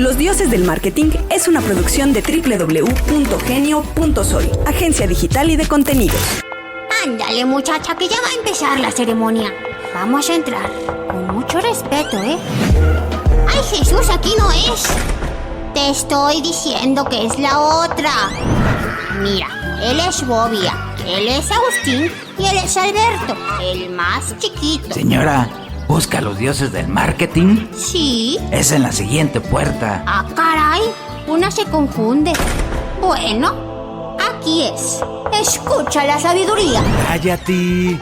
Los Dioses del Marketing es una producción de www.genio.sol, agencia digital y de contenidos. Ándale, muchacha, que ya va a empezar la ceremonia. Vamos a entrar con mucho respeto, ¿eh? ¡Ay, Jesús, aquí no es! Te estoy diciendo que es la otra. Mira, él es Bobia, él es Agustín y él es Alberto, el más chiquito. Señora, ¿busca a los dioses del marketing? Sí. Es en la siguiente puerta. Ah, caray, una se confunde. Bueno, aquí es. Escucha la sabiduría. ¡Cállate!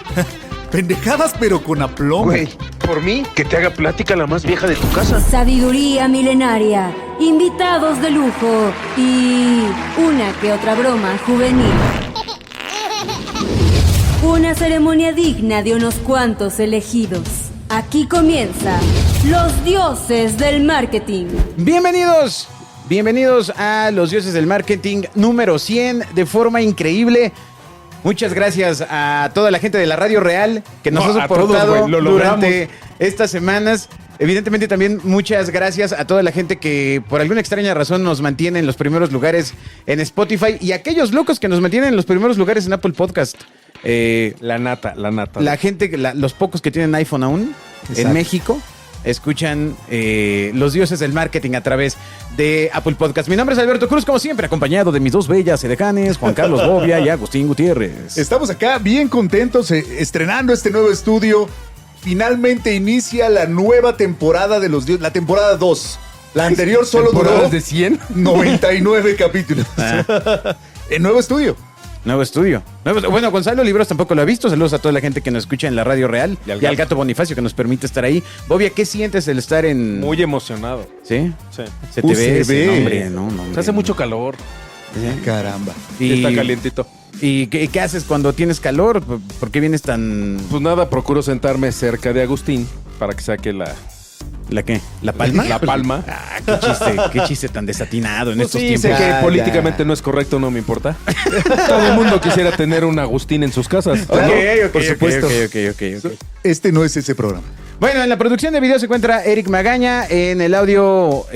Pendejadas pero con aplomo. Güey, por mí, que te haga plática la más vieja de tu casa. Sabiduría milenaria, invitados de lujo y una que otra broma juvenil. Una ceremonia digna de unos cuantos elegidos. Aquí comienza Los Dioses del Marketing. Bienvenidos a Los Dioses del Marketing número 100 de forma increíble. Muchas gracias a toda la gente de la Radio Real que nos ha soportado durante estas semanas. Evidentemente también muchas gracias a toda la gente que por alguna extraña razón nos mantiene en los primeros lugares en Spotify y aquellos locos que nos mantienen en los primeros lugares en Apple Podcast. La nata. La gente, los pocos que tienen iPhone aún en México escuchan Los Dioses del Marketing a través de Apple Podcast. Mi nombre es Alberto Cruz, como siempre, acompañado de mis dos bellas edecanes, Juan Carlos Bobia y Agustín Gutiérrez. Estamos acá bien contentos estrenando este nuevo estudio. Finalmente inicia la nueva temporada de Los Dioses, la temporada 2. La anterior solo duró de 100. 99 capítulos. El nuevo estudio. Nuevo estudio. Bueno, Gonzalo Libros tampoco lo ha visto. Saludos a toda la gente que nos escucha en la Radio Real y al gato Bonifacio que nos permite estar ahí. Bobia, ¿qué sientes el estar en...? Muy emocionado. ¿Sí? Sí. Se te ve, se ve. Hombre, no, Se hace mucho calor. ¿Sí? Caramba. Y está calientito. ¿Y qué haces cuando tienes calor? ¿Por qué vienes tan...? Pues nada, procuro sentarme cerca de Agustín para que saque la qué? ¿La palma? La palma. Ah, qué chiste tan desatinado en Pues estos sí, tiempos. sé que Ya, políticamente no es correcto, no me importa. Todo el mundo quisiera tener un Agustín en sus casas. Ok, Por supuesto. Ok. Este no es ese programa. Bueno, en la producción de video se encuentra Eric Magaña, en el audio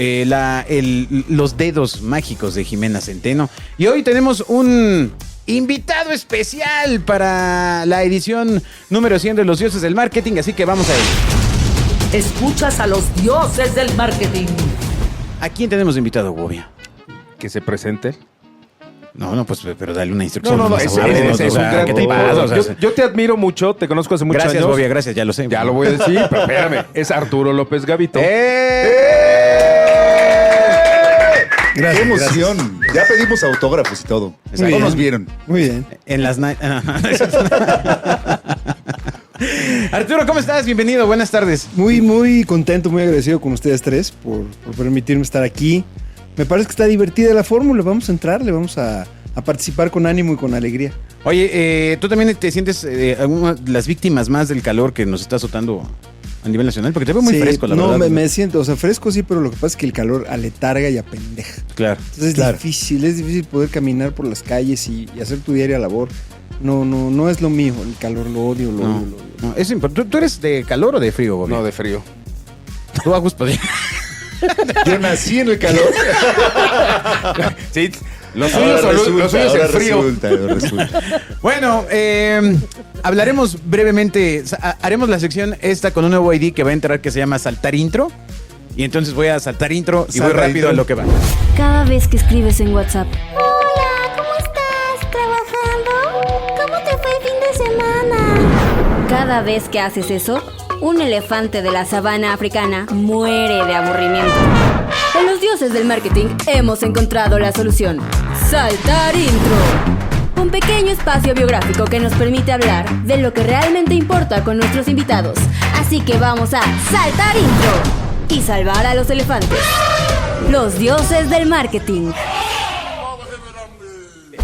los dedos mágicos de Jimena Centeno. Y hoy tenemos un invitado especial para la edición número 100 de Los Dioses del Marketing, así que vamos a ello. Escuchas a los dioses del marketing. ¿A quién tenemos de invitado, Bobia? Que se presente. No, pues, pero dale una instrucción. No, más es amable, un gran ¿qué te tipo. pasa? O sea, Yo te admiro mucho, te conozco hace muchos gracias, años. Bobia, gracias, ya lo sé. Ya lo voy a decir, pero espérame. Es Arturo López Gavito. Qué emoción. Ya pedimos autógrafos y todo. No nos vieron. Muy bien. En las Arturo, ¿cómo estás? Bienvenido, buenas tardes. Muy contento, muy agradecido con ustedes tres por permitirme estar aquí. Me parece que está divertida la fórmula. Vamos a entrarle, vamos a participar con ánimo y con alegría. Oye, ¿tú también te sientes alguna de las víctimas más del calor que nos está azotando a nivel nacional? Porque te veo muy fresco, la verdad. No, me siento, o sea, fresco sí, pero lo que pasa es que el calor aletarga y apendeja. Claro. Entonces es difícil poder caminar por las calles y hacer tu diaria labor. No es lo mío, el calor lo odio, lo odio. No, es importante. ¿Tú eres de calor o de frío, Bobby? No, de frío. Tú, Agus, podrías. Yo nací en el calor. Sí, los suyos es el frío. Resulta. Bueno, hablaremos brevemente, haremos la sección esta con un nuevo ID que va a entrar que se llama Saltar Intro. Y entonces voy a saltar intro y voy rápido a lo que va. Cada vez que escribes en WhatsApp, Hola, ¿cómo estás? ¿Trabajando? ¿Cómo te fue el fin de semana? cada vez que haces eso, un elefante de la sabana africana muere de aburrimiento. En Los Dioses del Marketing hemos encontrado la solución. Saltar Intro. Un pequeño espacio biográfico que nos permite hablar de lo que realmente importa con nuestros invitados. Así que vamos a saltar intro y salvar a los elefantes. Los Dioses del Marketing.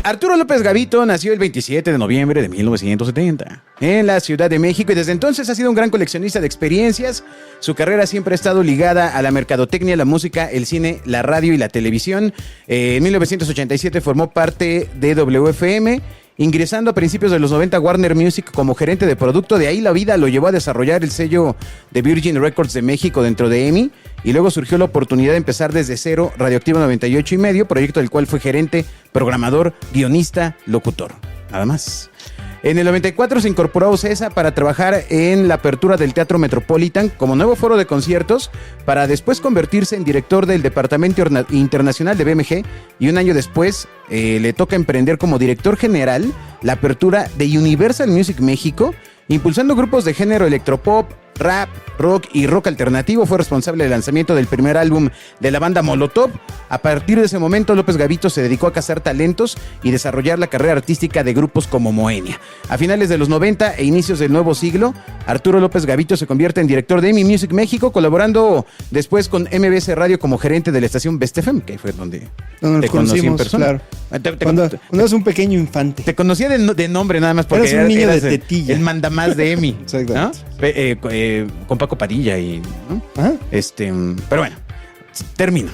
Arturo López Gavito nació el 27 de noviembre de 1970 en la Ciudad de México y desde entonces ha sido un gran coleccionista de experiencias. Su carrera siempre ha estado ligada a la mercadotecnia, la música, el cine, la radio y la televisión. En 1987 formó parte de WFM Ingresando a principios de los 90 a Warner Music como gerente de producto, de ahí la vida lo llevó a desarrollar el sello de Virgin Records de México dentro de EMI, y luego surgió la oportunidad de empezar desde cero Radioactivo 98.5, proyecto del cual fue gerente, programador, guionista, locutor. Nada más. En el 94 se incorporó a OCESA para trabajar en la apertura del Teatro Metropolitan como nuevo foro de conciertos, para después convertirse en director del Departamento Internacional de BMG, y un año después le toca emprender como director general la apertura de Universal Music México, impulsando grupos de género electropop, rap, rock y rock alternativo. Fue responsable del lanzamiento del primer álbum de la banda Molotov. A partir de ese momento, López Gavito se dedicó a cazar talentos y desarrollar la carrera artística de grupos como Moenia. A finales de los 90 e inicios del nuevo siglo, Arturo López Gavito se convierte en director de EMI Music México, colaborando después con MBS Radio como gerente de la estación Best FM, que fue donde nos te conocí en persona. Claro. Cuando eras un pequeño infante. Te conocía de nombre nada más porque eras un niño de tetilla. El mandamás de EMI. Exacto. ¿No? Con Paco Padilla y... ¿no? Ajá. Pero bueno, termino.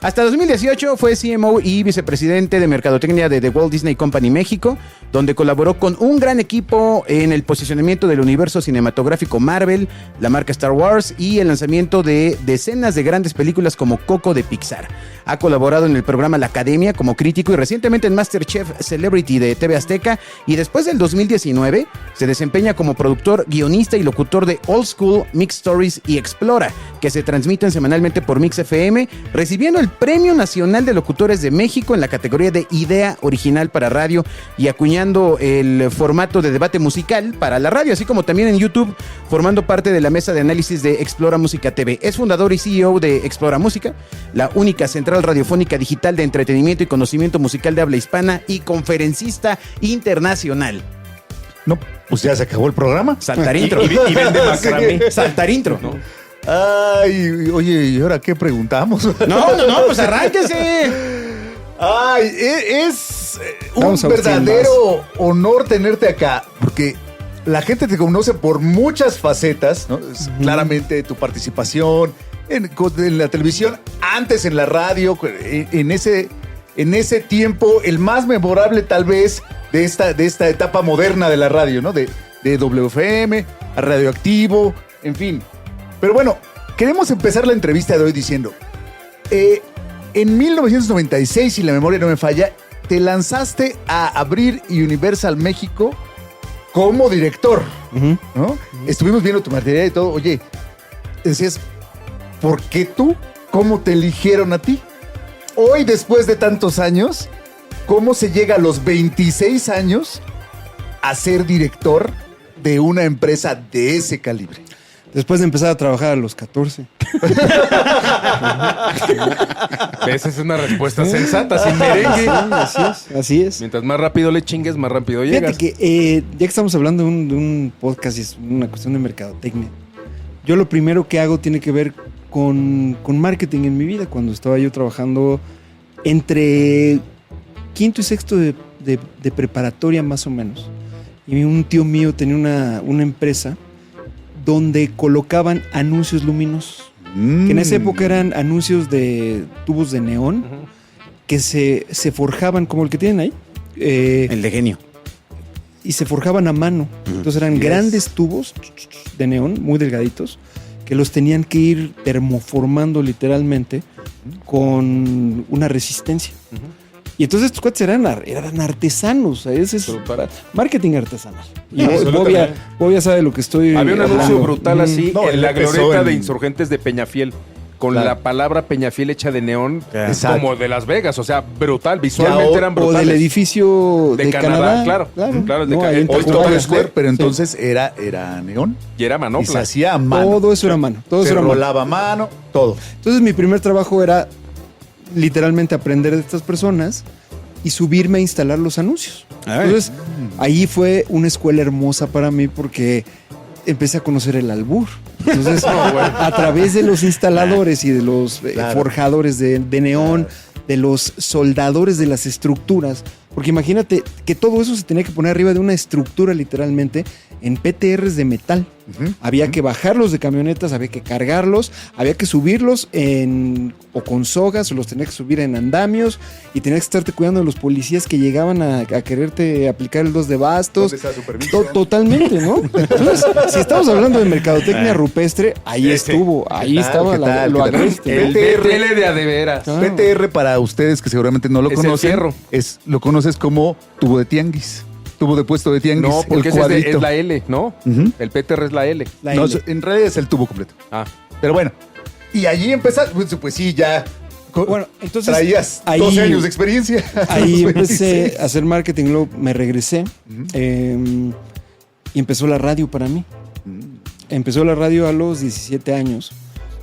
Hasta 2018 fue CMO y vicepresidente de Mercadotecnia de The Walt Disney Company México, donde colaboró con un gran equipo en el posicionamiento del universo cinematográfico Marvel, la marca Star Wars y el lanzamiento de decenas de grandes películas como Coco de Pixar. Ha colaborado en el programa La Academia como crítico y recientemente en MasterChef Celebrity de TV Azteca, y después del 2019 se desempeña como productor, guionista y locutor de Old School, Mix Stories y Explora, que se transmiten semanalmente por Mix FM, recibiendo el Premio Nacional de Locutores de México en la categoría de Idea Original para Radio y acuñando el formato de debate musical para la radio, así como también en YouTube, formando parte de la mesa de análisis de Explora Música TV. Es fundador y CEO de Explora Música, la única central radiofónica digital de entretenimiento y conocimiento musical de habla hispana, y conferencista internacional. No, pues ya se acabó el programa. Saltar intro. Y vende macramé. Saltar intro. ¿No? Ay, oye, ¿y ahora qué preguntamos? No, pues arránquese. Ay, es un verdadero honor tenerte acá, porque la gente te conoce por muchas facetas, ¿no? Claramente tu participación en la televisión, antes en la radio, en ese tiempo, el más memorable tal vez de esta etapa moderna de la radio, ¿no? De WFM a Radioactivo, en fin. Pero bueno, queremos empezar la entrevista de hoy diciendo, en 1996, si la memoria no me falla, te lanzaste a abrir Universal México como director, ¿no? Estuvimos viendo tu material y todo. Oye, decías, ¿por qué tú? ¿Cómo te eligieron a ti? Hoy, después de tantos años, ¿cómo se llega a los 26 años a ser director de una empresa de ese calibre? Después de empezar a trabajar a los 14. Esa es una respuesta sensata, sin merengue. Así es. Mientras más rápido le chingues, más rápido llegas. Fíjate que ya que estamos hablando de un podcast y es una cuestión de mercadotecnia, yo lo primero que hago tiene que ver con marketing en mi vida. Cuando estaba yo trabajando entre quinto y sexto de preparatoria más o menos, y un tío mío tenía una empresa donde colocaban anuncios luminosos, que en esa época eran anuncios de tubos de neón, que se forjaban como el que tienen ahí. El de Genio. Y se forjaban a mano. Entonces eran grandes tubos de neón, muy delgaditos, que los tenían que ir termoformando literalmente con una resistencia. Y entonces estos cuates eran artesanos. Ese es marketing artesanal. Y Bobia sabe lo que estoy Había un anuncio hablando. brutal así en la glorieta de Insurgentes de Peñafiel, con la palabra Peñafiel hecha de neón, como de Las Vegas. O sea, brutal. Visualmente eran brutales. O del edificio de Canadá. Claro, el de Hoy Times Square, pero entonces era neón. Y era Y se manopla. hacía a mano. Todo eso era a mano. Se rolaba a mano, todo. Entonces mi primer trabajo era literalmente aprender de estas personas y subirme a instalar los anuncios. Entonces ahí fue una escuela hermosa para mí porque empecé a conocer el albur. Entonces a través de los instaladores y de los forjadores de neón, de los soldadores de las estructuras, Porque imagínate que todo eso se tenía que poner arriba de una estructura literalmente en PTRs de metal. Había que bajarlos de camionetas, había que cargarlos, había que subirlos o con sogas, o los tenías que subir en andamios, y tenías que estarte cuidando de los policías que llegaban a quererte aplicar el 2 de bastos. ¿Dónde está su permiso? Totalmente, ¿no? Entonces, si estamos hablando de mercadotecnia rupestre, ahí estuvo, ahí estaba lo agreste. El PTL de adeveras. PTR, para ustedes que seguramente no lo conocen, lo conoces como tubo de tianguis. Tubo de puesto de tianguis. No, porque ese es la L, ¿no? El PTR es la L. No, en realidad es el tubo completo. Pero bueno, y allí empezaste, pues sí, ya. Bueno, entonces traías 12 años de experiencia. Ahí empecé a hacer marketing, luego me regresé y empezó la radio para mí. Empezó la radio a los 17 años,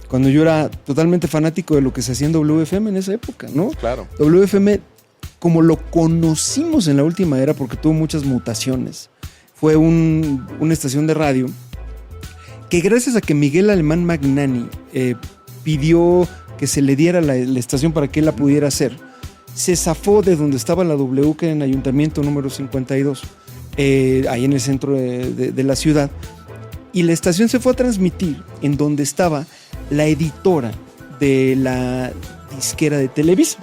cuando yo era totalmente fanático de lo que se hacía en WFM en esa época, ¿no? Claro. WFM, como lo conocimos en la última era, porque tuvo muchas mutaciones, fue una estación de radio que, gracias a que Miguel Alemán Magnani pidió que se le diera la estación para que él la pudiera hacer, se zafó de donde estaba la W, que era en Ayuntamiento número 52, ahí en el centro de la ciudad, y la estación se fue a transmitir en donde estaba la editora de la disquera de Televisa,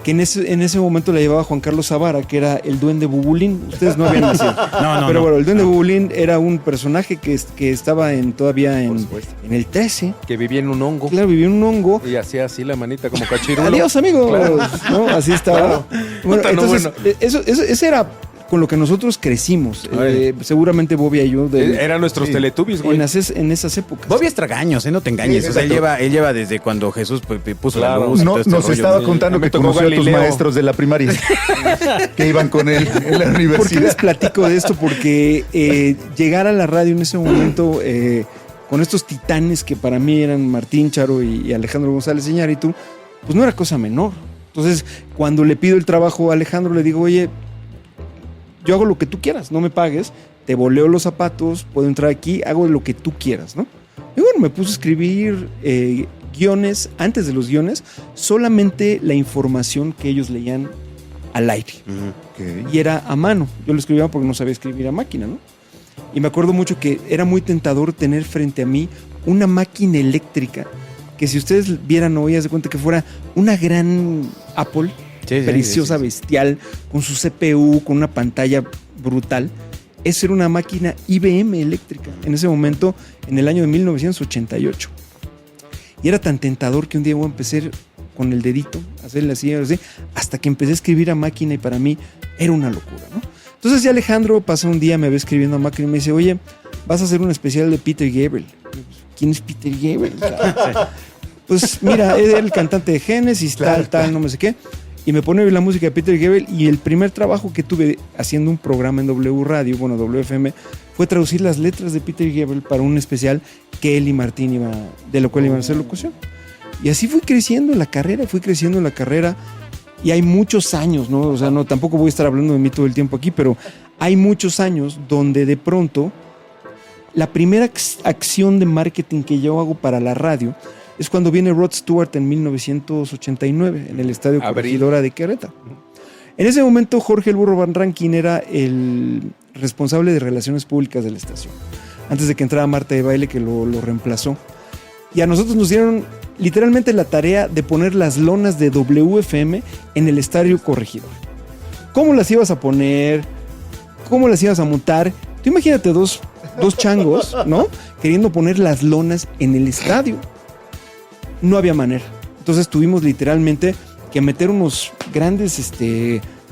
que en ese momento la llevaba Juan Carlos Zavara, que era el Duende Bubulín. Ustedes no habían nacido. Pero bueno, el Duende Bubulín era un personaje que estaba todavía en el 13. Que vivía en un hongo. Claro, vivía en un hongo. Y hacía así la manita como cachirulo. Adiós, amigos. Claro. ¿No? Así estaba. Claro. Bueno, entonces, eso era con lo que nosotros crecimos. Seguramente Bobby y yo. Eran nuestros Teletubbies, güey. En esas épocas. Bobby es tragaños, no te engañes. Sí, o sea, él lleva desde cuando Jesús puso la luz. Nos estaba contando que conoció a tus maestros de la primaria que iban con él en la universidad. ¿Por qué les platico de esto? Porque llegar a la radio en ese momento con estos titanes que para mí eran Martín Charo y Alejandro González Iñárritu, pues no era cosa menor. Entonces, cuando le pido el trabajo a Alejandro, le digo, oye, yo hago lo que tú quieras, no me pagues, te voleo los zapatos, puedo entrar aquí, hago lo que tú quieras, ¿no? Y bueno, me puse a escribir guiones, antes de los guiones, solamente la información que ellos leían al aire. Y era a mano, yo lo escribía porque no sabía escribir a máquina, ¿no? Y me acuerdo mucho que era muy tentador tener frente a mí una máquina eléctrica, que si ustedes vieran hoy, haz de cuenta que fuera una gran Apple, preciosa, bestial, con su CPU, con una pantalla brutal. Esa era una máquina IBM eléctrica, en ese momento, en el año de 1988. Y era tan tentador que un día voy a empezar con el dedito, a hacerle así, hasta que empecé a escribir a máquina, y para mí era una locura, ¿no? Entonces ya Alejandro pasa un día, me ve escribiendo a máquina y me dice, oye, vas a hacer un especial de Peter Gabriel. ¿Quién es Peter Gabriel? Pues mira, era el cantante de Genesis, tal, no me sé qué. Y me pone la música de Peter Gabriel, y el primer trabajo que tuve haciendo un programa en W Radio, bueno, WFM, fue traducir las letras de Peter Gabriel para un especial que él y Martín de lo cual iban a hacer locución. Y así fui creciendo en la carrera, y hay muchos años, ¿no? O sea, no, tampoco voy a estar hablando de mí todo el tiempo aquí, pero hay muchos años donde de pronto la primera acción de marketing que yo hago para la radio es cuando viene Rod Stewart en 1989 en el Estadio Corregidora de Querétaro. En ese momento Jorge el Burro Van Rankin era el responsable de relaciones públicas de la estación, antes de que entrara Marta de Baile, que lo reemplazó. Y a nosotros nos dieron literalmente la tarea de poner las lonas de WFM en el Estadio Corregidora. ¿Cómo las ibas a poner? ¿Cómo las ibas a montar? Tú imagínate dos changos, ¿no? Queriendo poner las lonas en el estadio. No había manera. Entonces tuvimos literalmente que meter unos grandes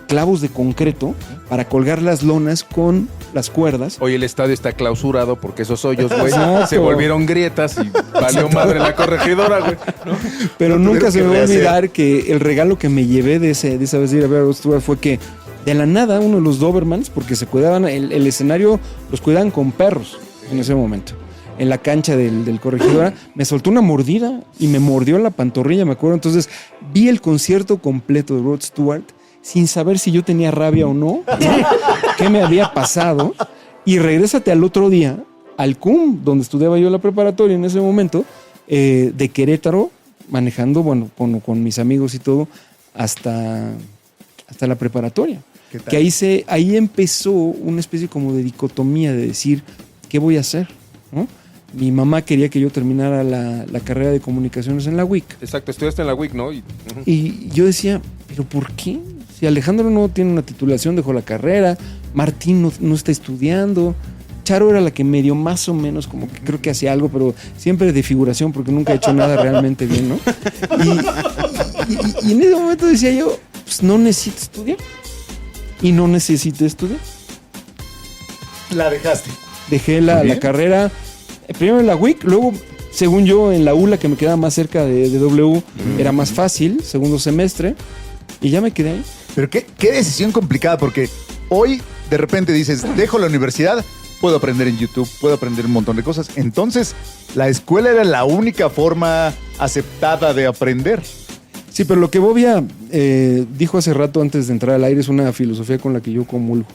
clavos de concreto para colgar las lonas con las cuerdas. Hoy el estadio está clausurado porque esos hoyos, güey, se volvieron grietas y valió madre la corregidora, güey, ¿no? Pero nunca se me va a olvidar que el regalo que me llevé de esa vez de ir a ver a Rod Stewart fue que de la nada uno de los Dobermans, porque se cuidaban, el escenario los cuidaban con perros en ese momento, en la cancha del Corregidora, me soltó una mordida y me mordió la pantorrilla, me acuerdo. Entonces vi el concierto completo de Rod Stewart sin saber si yo tenía rabia o no, qué me había pasado, y regrésate al otro día al CUM, donde estudiaba yo la preparatoria en ese momento, de Querétaro, manejando, bueno, con mis amigos y todo, hasta hasta la preparatoria. Que ahí empezó una especie como de dicotomía de decir, ¿qué voy a hacer? ¿No? Mi mamá quería que yo terminara la carrera de comunicaciones en la UIC. Exacto, estudiaste en la UIC, ¿no? Y yo decía, ¿pero por qué? Si Alejandro no tiene una titulación, dejó la carrera, Martín no está estudiando, Charo era la que medio más o menos como que creo que hacía algo, pero siempre de figuración porque nunca he hecho nada realmente bien, ¿no? Y en ese momento decía yo, pues no necesito estudiar. Y no necesité estudiar. La dejaste. Dejé la carrera, primero en la UIC, luego, según yo, en la ULA, que me quedaba más cerca de W, era más fácil, segundo semestre, y ya me quedé ahí. Pero qué decisión complicada, porque hoy de repente dices, dejo la universidad, puedo aprender en YouTube, puedo aprender un montón de cosas. Entonces, la escuela era la única forma aceptada de aprender. Sí, pero lo que Bobia dijo hace rato antes de entrar al aire es una filosofía con la que yo comulgo.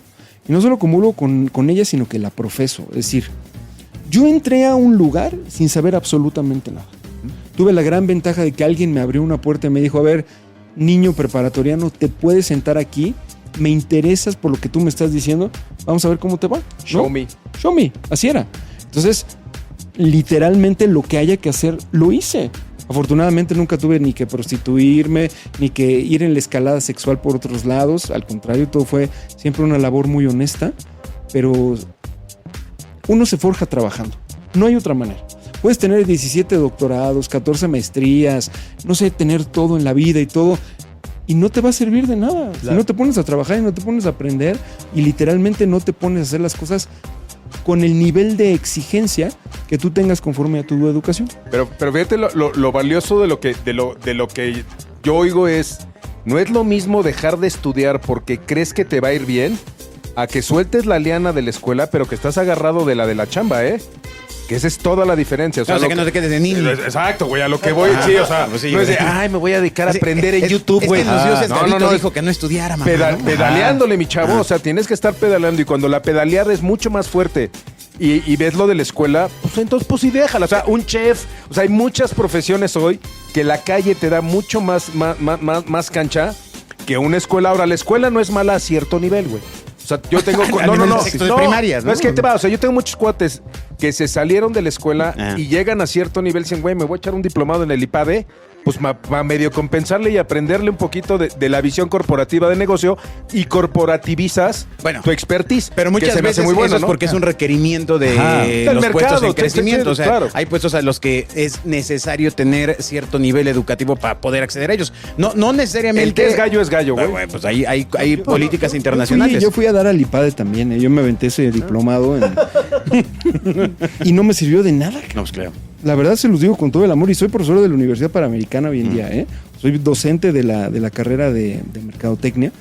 Y no solo comulgo con ella, sino que la profeso. Es decir, yo entré a un lugar sin saber absolutamente nada. Tuve la gran ventaja de que alguien me abrió una puerta y me dijo, a ver, niño preparatoriano, te puedes sentar aquí, me interesas por lo que tú me estás diciendo, vamos a ver cómo te va, ¿no? Show me. Show me, así era. Entonces, literalmente lo que haya que hacer, lo hice. Afortunadamente nunca tuve ni que prostituirme, ni que ir en la escalada sexual por otros lados. Al contrario, todo fue siempre una labor muy honesta. Pero uno se forja trabajando. No hay otra manera. Puedes tener 17 doctorados, 14 maestrías, no sé, tener todo en la vida y todo, y no te va a servir de nada. Claro. Si no te pones a trabajar y no te pones a aprender y literalmente no te pones a hacer las cosas con el nivel de exigencia que tú tengas conforme a tu educación. Pero fíjate lo valioso de lo que yo oigo es, no es lo mismo dejar de estudiar porque crees que te va a ir bien, a que sueltes la liana de la escuela, pero que estás agarrado de la chamba, ¿eh? Que esa es toda la diferencia. O sea, que no te quedes de niño. Exacto, güey, a lo que voy, sí, o sea, pues sí, no es de, me voy a dedicar a aprender en YouTube, güey. Los dioses no dijo que no estudiara, mamá. Pedaleándole, mi chavo, o sea, tienes que estar pedaleando, y cuando la pedaleada es mucho más fuerte y ves lo de la escuela, pues entonces pues sí déjala. O sea, un chef, o sea, hay muchas profesiones hoy que la calle te da mucho más cancha que una escuela. Ahora, la escuela no es mala a cierto nivel, güey. O sea, yo tengo... de primarias, ¿no? No, es que te va, o sea, yo tengo muchos cuates que se salieron de la escuela y llegan a cierto nivel, dicen, güey, me voy a echar un diplomado en el IPADE, pues para medio compensarle y aprenderle un poquito de la visión corporativa de negocio, y corporativizas tu expertise. Pero muchas veces muy bueno, eso es porque es un requerimiento de los puestos en crecimiento. O sea, claro, hay puestos a los que es necesario tener cierto nivel educativo para poder acceder a ellos. No necesariamente... El que es gallo, güey. Pues hay políticas internacionales. Yo fui a dar al IPADE también, yo me aventé ese diplomado y no me sirvió de nada. No, pues claro. La verdad se los digo con todo el amor, y soy profesor de la Universidad Panamericana hoy en día, Soy docente de la carrera de Mercadotecnia,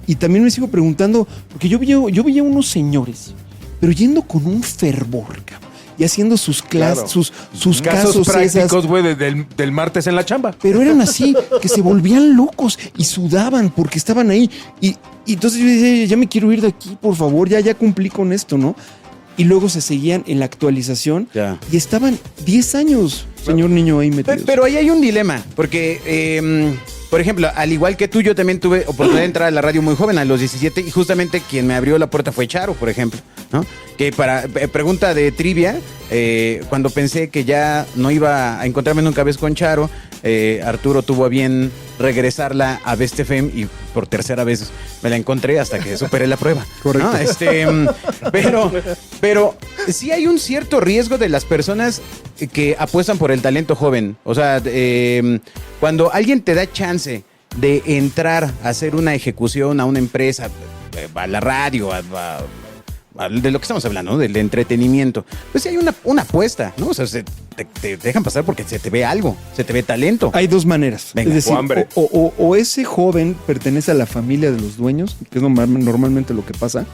y también me sigo preguntando, porque yo veía unos señores, pero yendo con un fervor, cabrón, y haciendo sus clases, sus casos prácticos, güey, del martes en la chamba. Pero eran así, que se volvían locos y sudaban porque estaban ahí. Y entonces yo decía, ya me quiero ir de aquí, por favor, ya cumplí con esto, ¿no? Y luego se seguían en la actualización y estaban 10 años, señor niño, ahí metidos. Pero ahí hay un dilema, porque, por ejemplo, al igual que tú, yo también tuve oportunidad de entrar a la radio muy joven, a los 17, y justamente quien me abrió la puerta fue Charo, por ejemplo, ¿no? Que para pregunta de trivia, cuando pensé que ya no iba a encontrarme nunca vez con Charo, Arturo tuvo a bien regresarla a Best FM y por tercera vez me la encontré hasta que superé la prueba. Correcto. ¿No? Pero sí hay un cierto riesgo de las personas que apuestan por el talento joven. O sea, cuando alguien te da chance de entrar a hacer una ejecución a una empresa, a la radio, de lo que estamos hablando, ¿no? Del entretenimiento, pues sí hay una apuesta, ¿no? O sea, te dejan pasar porque se te ve algo, se te ve talento. Hay dos maneras. Venga, es decir, o ese joven pertenece a la familia de los dueños, que es normalmente lo que pasa.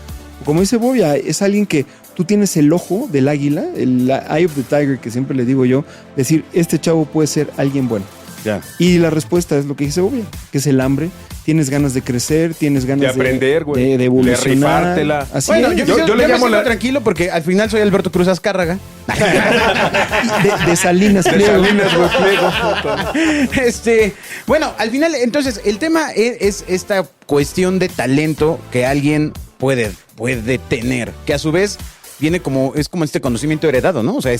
Como dice Bobia, es alguien que tú tienes el ojo del águila, el eye of the tiger, que siempre le digo yo, decir, este chavo puede ser alguien bueno. Ya. Y la respuesta es lo que dice Bobia, que es el hambre. Tienes ganas de crecer, tienes ganas de aprender, güey, de evolucionar. De rifártela. Así bueno, yo le llamo tranquilo porque al final soy Alberto Cruz Azcárraga. De Salinas Pliego. Bueno, al final, entonces, el tema es esta cuestión de talento que alguien puede tener, que a su vez viene es como este conocimiento heredado, ¿no? O sea,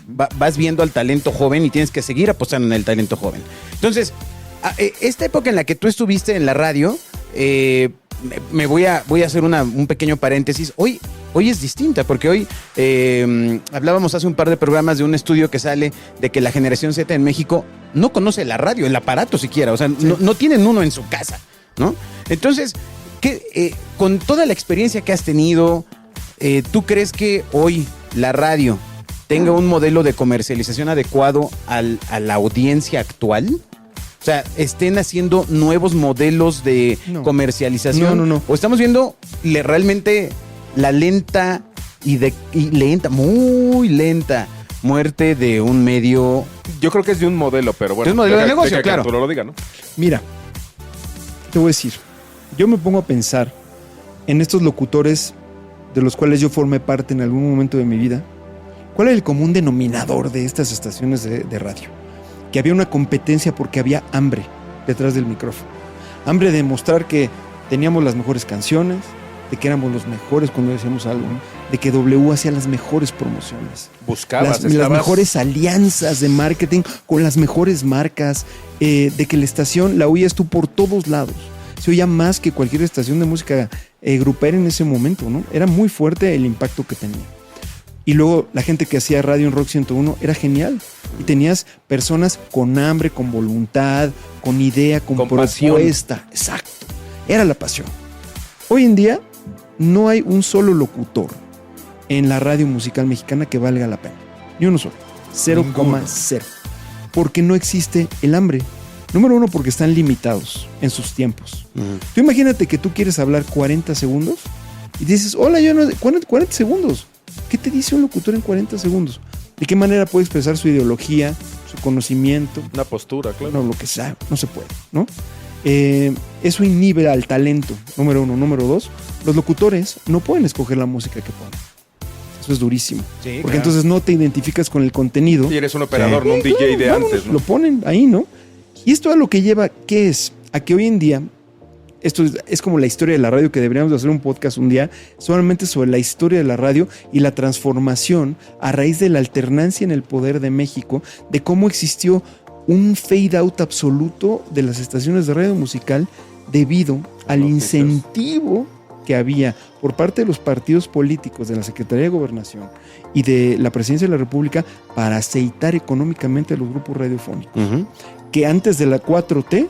vas viendo al talento joven y tienes que seguir apostando en el talento joven. Entonces, esta época en la que tú estuviste en la radio, me voy a hacer un pequeño paréntesis. Hoy es distinta, porque hoy hablábamos hace un par de programas de un estudio que sale de que la generación Z en México no conoce la radio, el aparato siquiera, o sea, no tienen uno en su casa, ¿no? Entonces, con toda la experiencia que has tenido, ¿tú crees que hoy la radio tenga un modelo de comercialización adecuado a la audiencia actual? O sea, ¿estén haciendo nuevos modelos de comercialización? No. ¿O estamos viendo realmente la muy lenta muerte de un medio? Yo creo que es de un modelo, pero bueno. De un modelo de negocio, claro. Que Arturo lo diga, ¿no? Mira, te voy a decir, yo me pongo a pensar en estos locutores de los cuales yo formé parte en algún momento de mi vida. ¿Cuál es el común denominador de estas estaciones de radio? Que había una competencia porque había hambre detrás del micrófono. Hambre de demostrar que teníamos las mejores canciones, de que éramos los mejores cuando decíamos algo, ¿no? De que W hacía las mejores promociones. Buscabas, las mejores alianzas de marketing con las mejores marcas, de que la estación la oías tú por todos lados. Se oía más que cualquier estación de música grupera en ese momento, ¿no? Era muy fuerte el impacto que tenía. Y luego la gente que hacía radio en Rock 101 era genial. Y tenías personas con hambre, con voluntad, con idea, con propuesta. Pasión. Exacto. Era la pasión. Hoy en día no hay un solo locutor en la radio musical mexicana que valga la pena. Ni uno solo. 0,0. Porque no existe el hambre. Número uno, porque están limitados en sus tiempos. Tú imagínate que tú quieres hablar 40 segundos y dices, hola, yo no... 40 segundos. ¿Qué te dice un locutor en 40 segundos? ¿De qué manera puede expresar su ideología, su conocimiento? Una postura, claro. No, lo que sea, no se puede, ¿no? Eso inhibe al talento, número uno. Número dos, los locutores no pueden escoger la música que ponen. Eso es durísimo. Sí, porque entonces no te identificas con el contenido. Y eres un operador, no un DJ de antes, ¿no? Lo ponen ahí, ¿no? Y esto a lo que lleva, ¿qué es? A que hoy en día, esto es como la historia de la radio, que deberíamos de hacer un podcast un día solamente sobre la historia de la radio y la transformación a raíz de la alternancia en el poder de México, de cómo existió un fade out absoluto de las estaciones de radio musical debido al incentivo que había por parte de los partidos políticos, de la Secretaría de Gobernación y de la Presidencia de la República para aceitar económicamente a los grupos radiofónicos. Que antes de la 4T,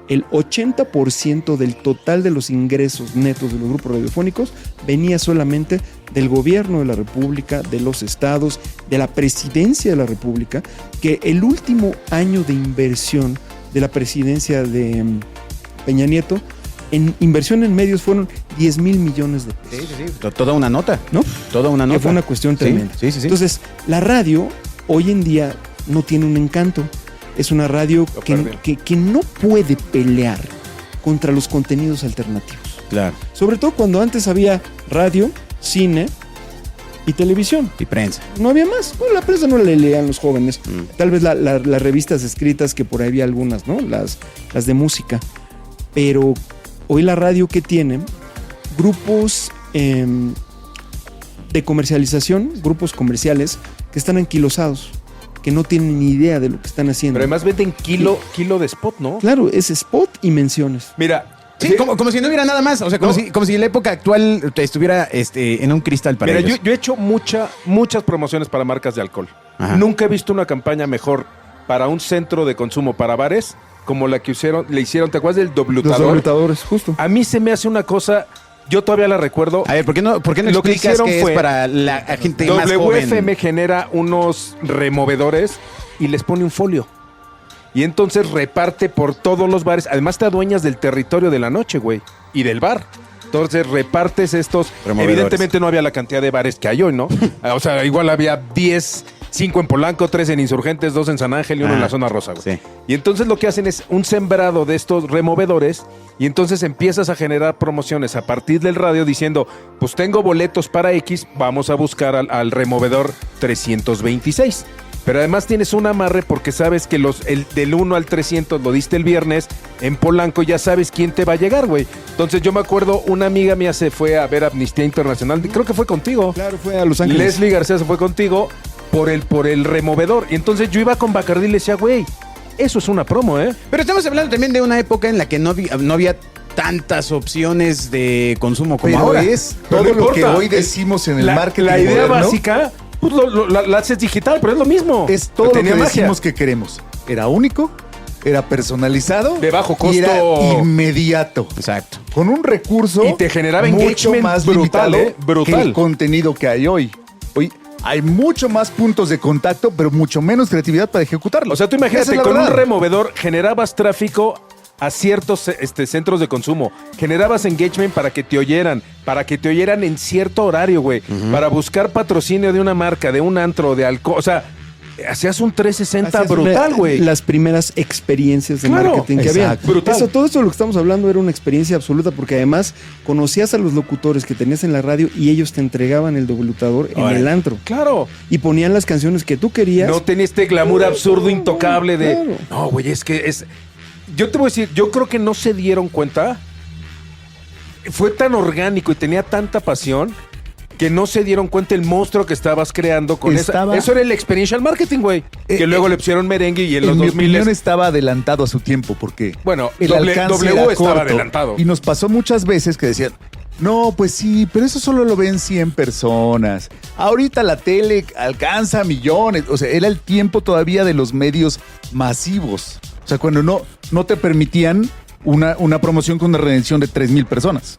el 80% del total de los ingresos netos de los grupos radiofónicos venía solamente del gobierno de la República, de los estados, de la presidencia de la República, que el último año de inversión de la presidencia de Peña Nieto, en inversión en medios fueron 10,000 millones de pesos. Sí. Toda una nota, ¿no? Toda una nota. Que fue una cuestión tremenda. Sí. Entonces, la radio hoy en día no tiene un encanto. Es una radio que no puede pelear contra los contenidos alternativos. Claro. Sobre todo cuando antes había radio, cine y televisión. Y prensa. No había más. Bueno, la prensa no la leían los jóvenes. Tal vez las revistas escritas, que por ahí había algunas, ¿no? Las de música. Pero hoy la radio, que tiene grupos de comercialización, grupos comerciales que están anquilosados, que no tienen ni idea de lo que están haciendo. Pero además venden kilo de spot, ¿no? Claro, es spot y menciones. Mira, sí, como si no hubiera nada más. O sea, como si en la época actual estuviera en un cristal para ellos. Yo he hecho muchas promociones para marcas de alcohol. Ajá. Nunca he visto una campaña mejor para un centro de consumo para bares como la que le hicieron, ¿te acuerdas del doblutador? Los doblutadores, justo. A mí se me hace una cosa... Yo todavía la recuerdo. A ver, ¿por qué no explicas que es para la gente más joven? WFM genera unos removedores y les pone un folio. Y entonces reparte por todos los bares. Además te adueñas del territorio de la noche, güey. Y del bar. Entonces repartes estos. Removedores. Evidentemente no había la cantidad de bares que hay hoy, ¿no? O sea, igual había 10, 5 en Polanco, 3 en Insurgentes, 2 en San Ángel y 1 en la zona rosa, güey. Sí. Y entonces lo que hacen es un sembrado de estos removedores y entonces empiezas a generar promociones a partir del radio diciendo, pues tengo boletos para X, vamos a buscar al removedor 326. Pero además tienes un amarre porque sabes que del 1 al 300 lo diste el viernes en Polanco, ya sabes quién te va a llegar, güey. Entonces yo me acuerdo, una amiga mía se fue a ver Amnistía Internacional, creo que fue contigo. Claro, fue a Los Ángeles. Leslie García se fue contigo por el removedor. Y entonces yo iba con Bacardí y le decía, güey, eso es una promo, ¿eh? Pero estamos hablando también de una época en la que no había tantas opciones de consumo como Pero ahora. es Pero todo no lo que importa. hoy decimos en el marketing La idea moderno, básica, pues la haces digital, pero es lo mismo. es todo lo que Tenía magia. decimos que queremos. Era único, era personalizado, De bajo costo. y era inmediato. Exacto. Con un recurso Y te generaba mucho engagement más brutal, limitado brutal. que el contenido que hay hoy. Hoy hay mucho más puntos de contacto, pero mucho menos creatividad para ejecutarlo. O sea, tú Esa imagínate, es la con un verdad. removedor generabas tráfico a ciertos centros de consumo. Generabas engagement para que te oyeran en cierto horario, güey. Para buscar patrocinio de una marca, de un antro, de alcohol. O sea, hacías un 360 Hacías brutal, güey. Las primeras experiencias de Claro, marketing que había. exacto. Brutal. Todo esto de lo que estamos hablando era una experiencia absoluta porque además conocías a los locutores que tenías en la radio y ellos te entregaban el debutador en Órale. el antro. Claro. Y ponían las canciones que tú querías. No tenía este glamour absurdo, intocable de... Claro. No, güey, es que es... Yo te voy a decir, yo creo que no se dieron cuenta. Fue tan orgánico y tenía tanta pasión que no se dieron cuenta el monstruo que estabas creando con Estaba- Eso era el experiential marketing, güey. Que luego le pusieron merengue y en los mi 2000 opinión estaba adelantado a su tiempo porque Bueno, el W alcance estaba era corto. adelantado. Y nos pasó muchas veces que decían, no, pues sí, pero eso solo lo ven 100 personas. Ahorita la tele alcanza a millones. O sea, era el tiempo todavía de los medios masivos. O sea, cuando no te permitían una promoción con una redención de 3,000 personas.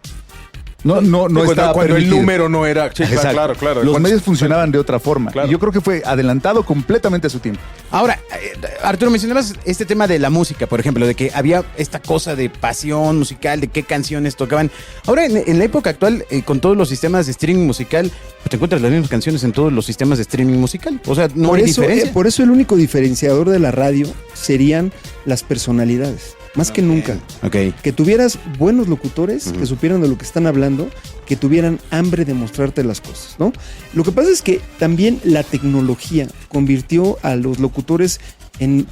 No estaba cuando el permitido. número no era... Sí, Exacto. claro. Los Cuando- medios funcionaban de otra forma. Claro. Y yo creo que fue adelantado completamente a su tiempo. Ahora, Arturo, mencionabas este tema de la música, por ejemplo, de que había esta cosa de pasión musical, de qué canciones tocaban. Ahora, en la época actual, con todos los sistemas de streaming musical, pues te encuentras las mismas canciones en todos los sistemas de streaming musical. O sea, no hay diferencia. Por eso el único diferenciador de la radio serían las personalidades. Más que nunca. Ok. Que tuvieras buenos locutores que supieran de lo que están hablando, que tuvieran hambre de mostrarte las cosas, ¿no? Lo que pasa es que también la tecnología convirtió a los locutores en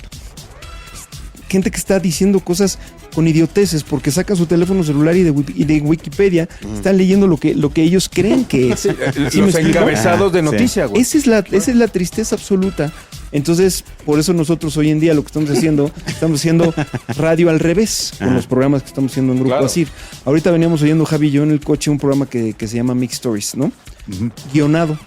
gente que está diciendo cosas con idioteces porque sacan su teléfono celular y de Wikipedia están leyendo lo que ellos creen que es. ¿Sí me Los explico? encabezados de Sí. noticia, güey. Esa es la tristeza absoluta. Entonces, por eso nosotros hoy en día lo que estamos haciendo radio al revés con los programas que estamos haciendo en Grupo Claro. Asir. Ahorita veníamos oyendo Javi y yo en el coche un programa que se llama Mix Stories, ¿no? Guionado.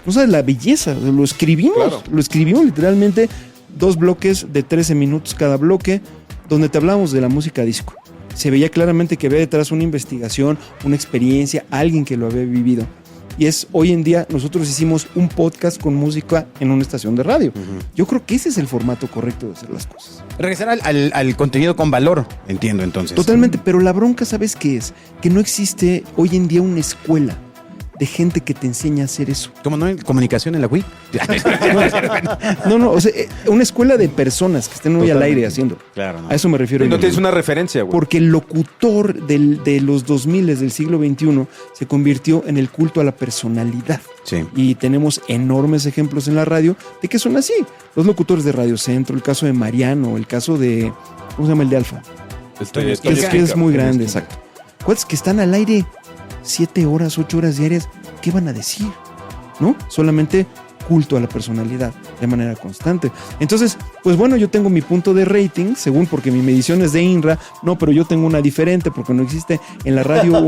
No sabes la belleza, lo escribimos literalmente 2 bloques de 13 minutos cada bloque, donde te hablamos de la música disco. Se veía claramente que había detrás una investigación, una experiencia, alguien que lo había vivido. Y hoy en día nosotros hicimos un podcast con música en una estación de radio. Yo creo que ese es el formato correcto de hacer las cosas. Regresar al contenido con valor, entiendo entonces. Totalmente, pero la bronca, ¿sabes qué es? Que no existe hoy en día una escuela de gente que te enseña a hacer eso. ¿Cómo no hay comunicación en la Wii? No, o sea, una escuela de personas que estén hoy al aire haciendo. Claro, no. A eso me refiero. Y no yo. tienes una referencia, güey. Porque el locutor de los 2000 del siglo XXI se convirtió en el culto a la personalidad. Sí. Y tenemos enormes ejemplos en la radio de que son así. Los locutores de Radio Centro, el caso de Mariano, el caso de... ¿Cómo se llama el de Alfa? Que es muy grande, exacto. ¿Cuáles que están al aire 7 horas, 8 horas diarias? ¿Qué van a decir? ¿No? Solamente culto a la personalidad de manera constante. Entonces, pues bueno, yo tengo mi punto de rating, según porque mi medición es de INRA, no, pero yo tengo una diferente porque no existe en la radio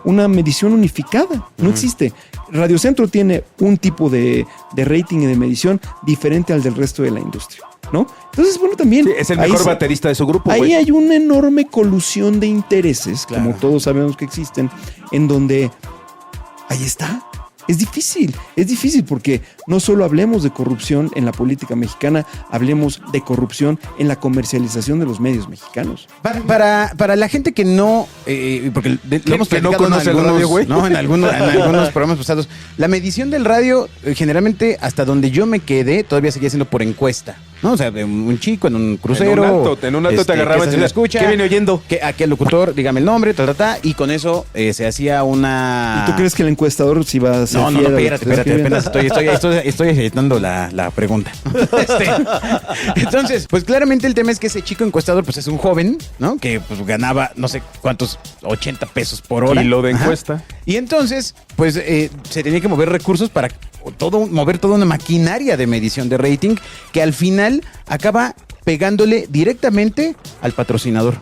una medición unificada, no existe. Radio Centro tiene un tipo de rating y de medición diferente al del resto de la industria, ¿no? Entonces, bueno, también... Sí, es el ahí mejor baterista de su grupo, Ahí güey. hay una enorme colusión de intereses, Claro. como todos sabemos que existen, en donde ahí está. Es difícil porque no solo hablemos de corrupción en la política mexicana, hablemos de corrupción en la comercialización de los medios mexicanos. Para la gente que no, porque lo hemos platicado no conoce el radio, güey. No, en algunos programas pasados, la medición del radio generalmente hasta donde yo me quedé todavía seguía siendo por encuesta, ¿no? O sea, un chico en un crucero. En un alto te agarraban y se escucha. ¿Qué viene oyendo? Que aquí el locutor, dígame el nombre, y con eso se hacía una... ¿Y tú crees que el encuestador si va a ser No, espérate, apenas estoy dando la pregunta. Entonces, pues claramente el tema es que ese chico encuestador pues es un joven, ¿no? Que pues ganaba no sé cuántos, 80 pesos por hora. Kilo de encuesta. Ajá. Y entonces, pues se tenía que mover recursos para mover toda una maquinaria de medición de rating que al final acaba pegándole directamente al patrocinador.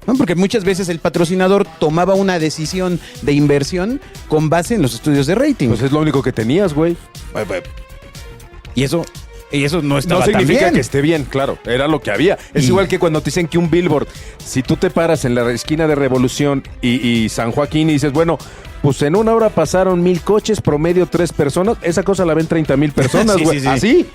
¿No? Porque muchas veces el patrocinador tomaba una decisión de inversión con base en los estudios de rating. Pues es lo único que tenías, güey. Y eso no estaba tan bien. No significa que esté bien, claro. Era lo que había. Es igual que cuando te dicen que un billboard, si tú te paras en la esquina de Revolución y San Joaquín y dices, bueno, pues en una hora pasaron 1,000 coches, promedio 3 personas, esa cosa la ven 30,000 personas, güey. Sí. ¿Así?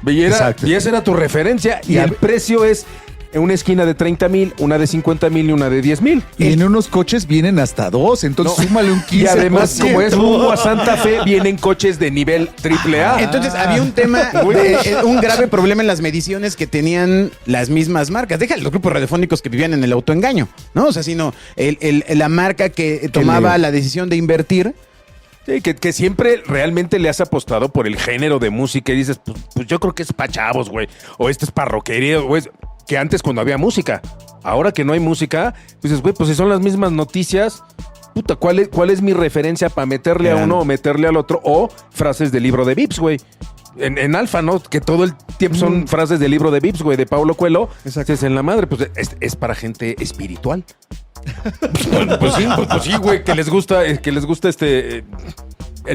Y esa era tu referencia. Y el precio es... En una esquina de 30,000, una de 50,000 y una de 10,000. Y en unos coches vienen hasta 2, entonces súmale un 15%. Y además, como es rumbo a Santa Fe, vienen coches de nivel AAA. Entonces había un tema, un grave problema en las mediciones que tenían las mismas marcas. Deja los grupos radiofónicos que vivían en el autoengaño, ¿no? O sea, sino la marca que tomaba la decisión de invertir. Sí, que siempre realmente le has apostado por el género de música y dices, pues yo creo que es para chavos, güey. O esto es para rockería, güey. Que antes cuando había música. Ahora que no hay música, pues dices, güey, pues si son las mismas noticias, puta, ¿cuál es mi referencia para meterle a uno o meterle al otro? O frases del libro de Vips, güey. En Alfa, ¿no? Que todo el tiempo son frases del libro de Vips, güey, de Paulo Coelho. Exacto. Es en la madre, pues es para gente espiritual. pues sí, güey, que les gusta el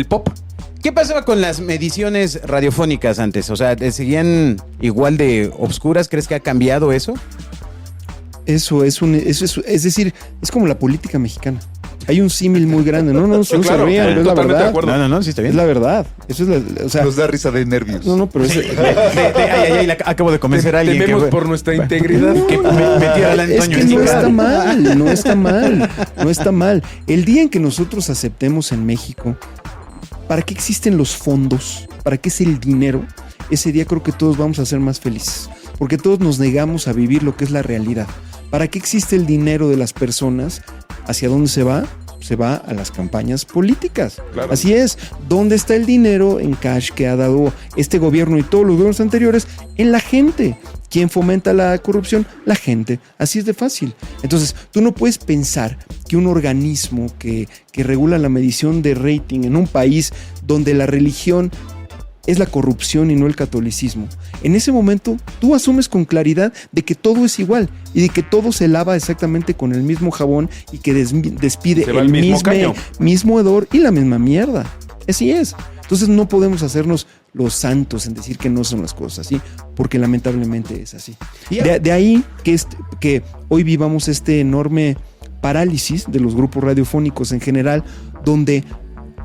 pop. ¿Qué pasaba con las mediciones radiofónicas antes? O sea, ¿seguían igual de obscuras? ¿Crees que ha cambiado eso? Es decir, es como la política mexicana. Hay un símil muy grande. No se rían, es la verdad. No, sí está bien. Es la verdad. Eso es o sea, nos da risa de nervios. No, pero es... acabo de convencer a alguien. Tememos por nuestra integridad. Que metiera al Antonio. Es que no está mal. El día en que nosotros aceptemos en México ¿para qué existen los fondos? ¿Para qué es el dinero? Ese día creo que todos vamos a ser más felices, porque todos nos negamos a vivir lo que es la realidad. ¿Para qué existe el dinero de las personas? ¿Hacia dónde se va? Se va a las campañas políticas. Claro. Así es. ¿Dónde está el dinero en cash que ha dado este gobierno y todos los gobiernos anteriores? En la gente. ¿Quién fomenta la corrupción? La gente. Así es de fácil. Entonces, tú no puedes pensar que un organismo que regula la medición de rating en un país donde la religión es la corrupción y no el catolicismo, en ese momento tú asumes con claridad de que todo es igual y de que todo se lava exactamente con el mismo jabón y que despide el mismo hedor y la misma mierda. Así es. Entonces no podemos hacernos los santos en decir que no son las cosas así, porque lamentablemente es así. De ahí que hoy vivamos este enorme parálisis de los grupos radiofónicos en general, donde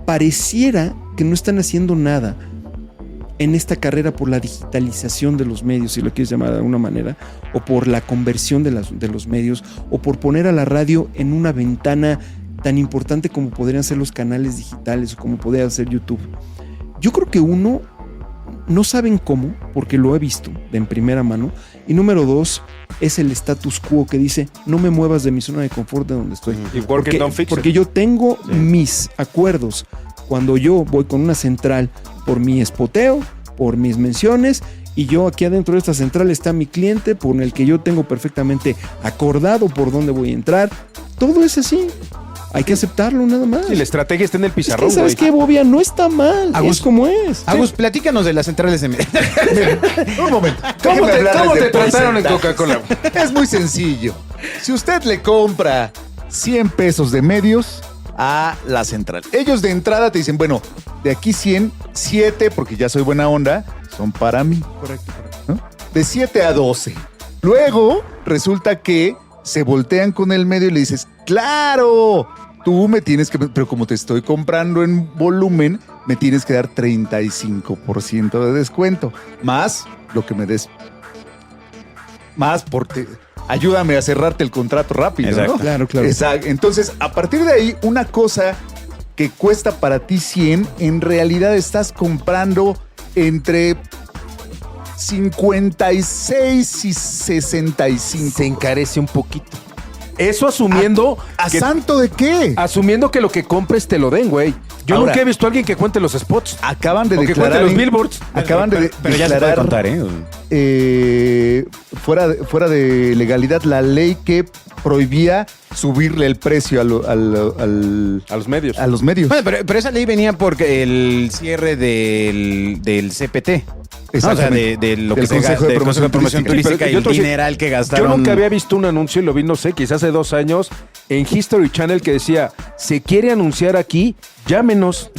pareciera que no están haciendo nada en esta carrera por la digitalización de los medios, si lo quieres llamar de alguna manera, o por la conversión de los medios, o por poner a la radio en una ventana tan importante como podrían ser los canales digitales o como podría ser YouTube. Yo creo que uno, no saben cómo, porque lo he visto de en primera mano, y número 2, es el status quo que dice, no me muevas de mi zona de confort de donde estoy. Porque yo tengo mis acuerdos. Cuando yo voy con una central por mi spoteo, por mis menciones, y yo aquí adentro de esta central está mi cliente por el que yo tengo perfectamente acordado por dónde voy a entrar. Todo es así. Hay que aceptarlo nada más. Y la estrategia está en el pizarrón, es que, ¿sabes qué, Bobia? No está mal. Agus, es como es. Agus, platícanos de las centrales de medios. Un momento. ¿Cómo te trataron en Coca-Cola? Es muy sencillo. Si usted le compra 100 pesos de medios a la central, ellos de entrada te dicen, bueno, de aquí 100, 7, porque ya soy buena onda, son para mí. Correcto. ¿No? De 7 a 12. Luego resulta que se voltean con el medio y le dices, ¡claro! tú me tienes que, pero como te estoy comprando en volumen, me tienes que dar 35% de descuento, más lo que me des, más porque ayúdame a cerrarte el contrato rápido, exacto, ¿no? Claro. Exacto. Entonces, a partir de ahí, una cosa que cuesta para ti 100, en realidad estás comprando entre 56 y 65. Se encarece un poquito. Eso asumiendo... ¿A santo de qué? Asumiendo que lo que compres te lo den, güey. Yo Ahora, nunca he visto a alguien que cuente los spots. Acaban de o que declarar... cuente los billboards. Acaban de Pero ya se puede contar, fuera de legalidad la ley que prohibía subirle el precio a los medios. A los medios. Bueno, pero esa ley venía porque el cierre del CPT. ¿no? O sea, de lo que del se Consejo de Promoción Turística y el dineral que gastaron. Yo nunca había visto un anuncio, y lo vi, no sé, quizás hace 2 años, en History Channel que decía, ¿se quiere anunciar aquí? Llámenos.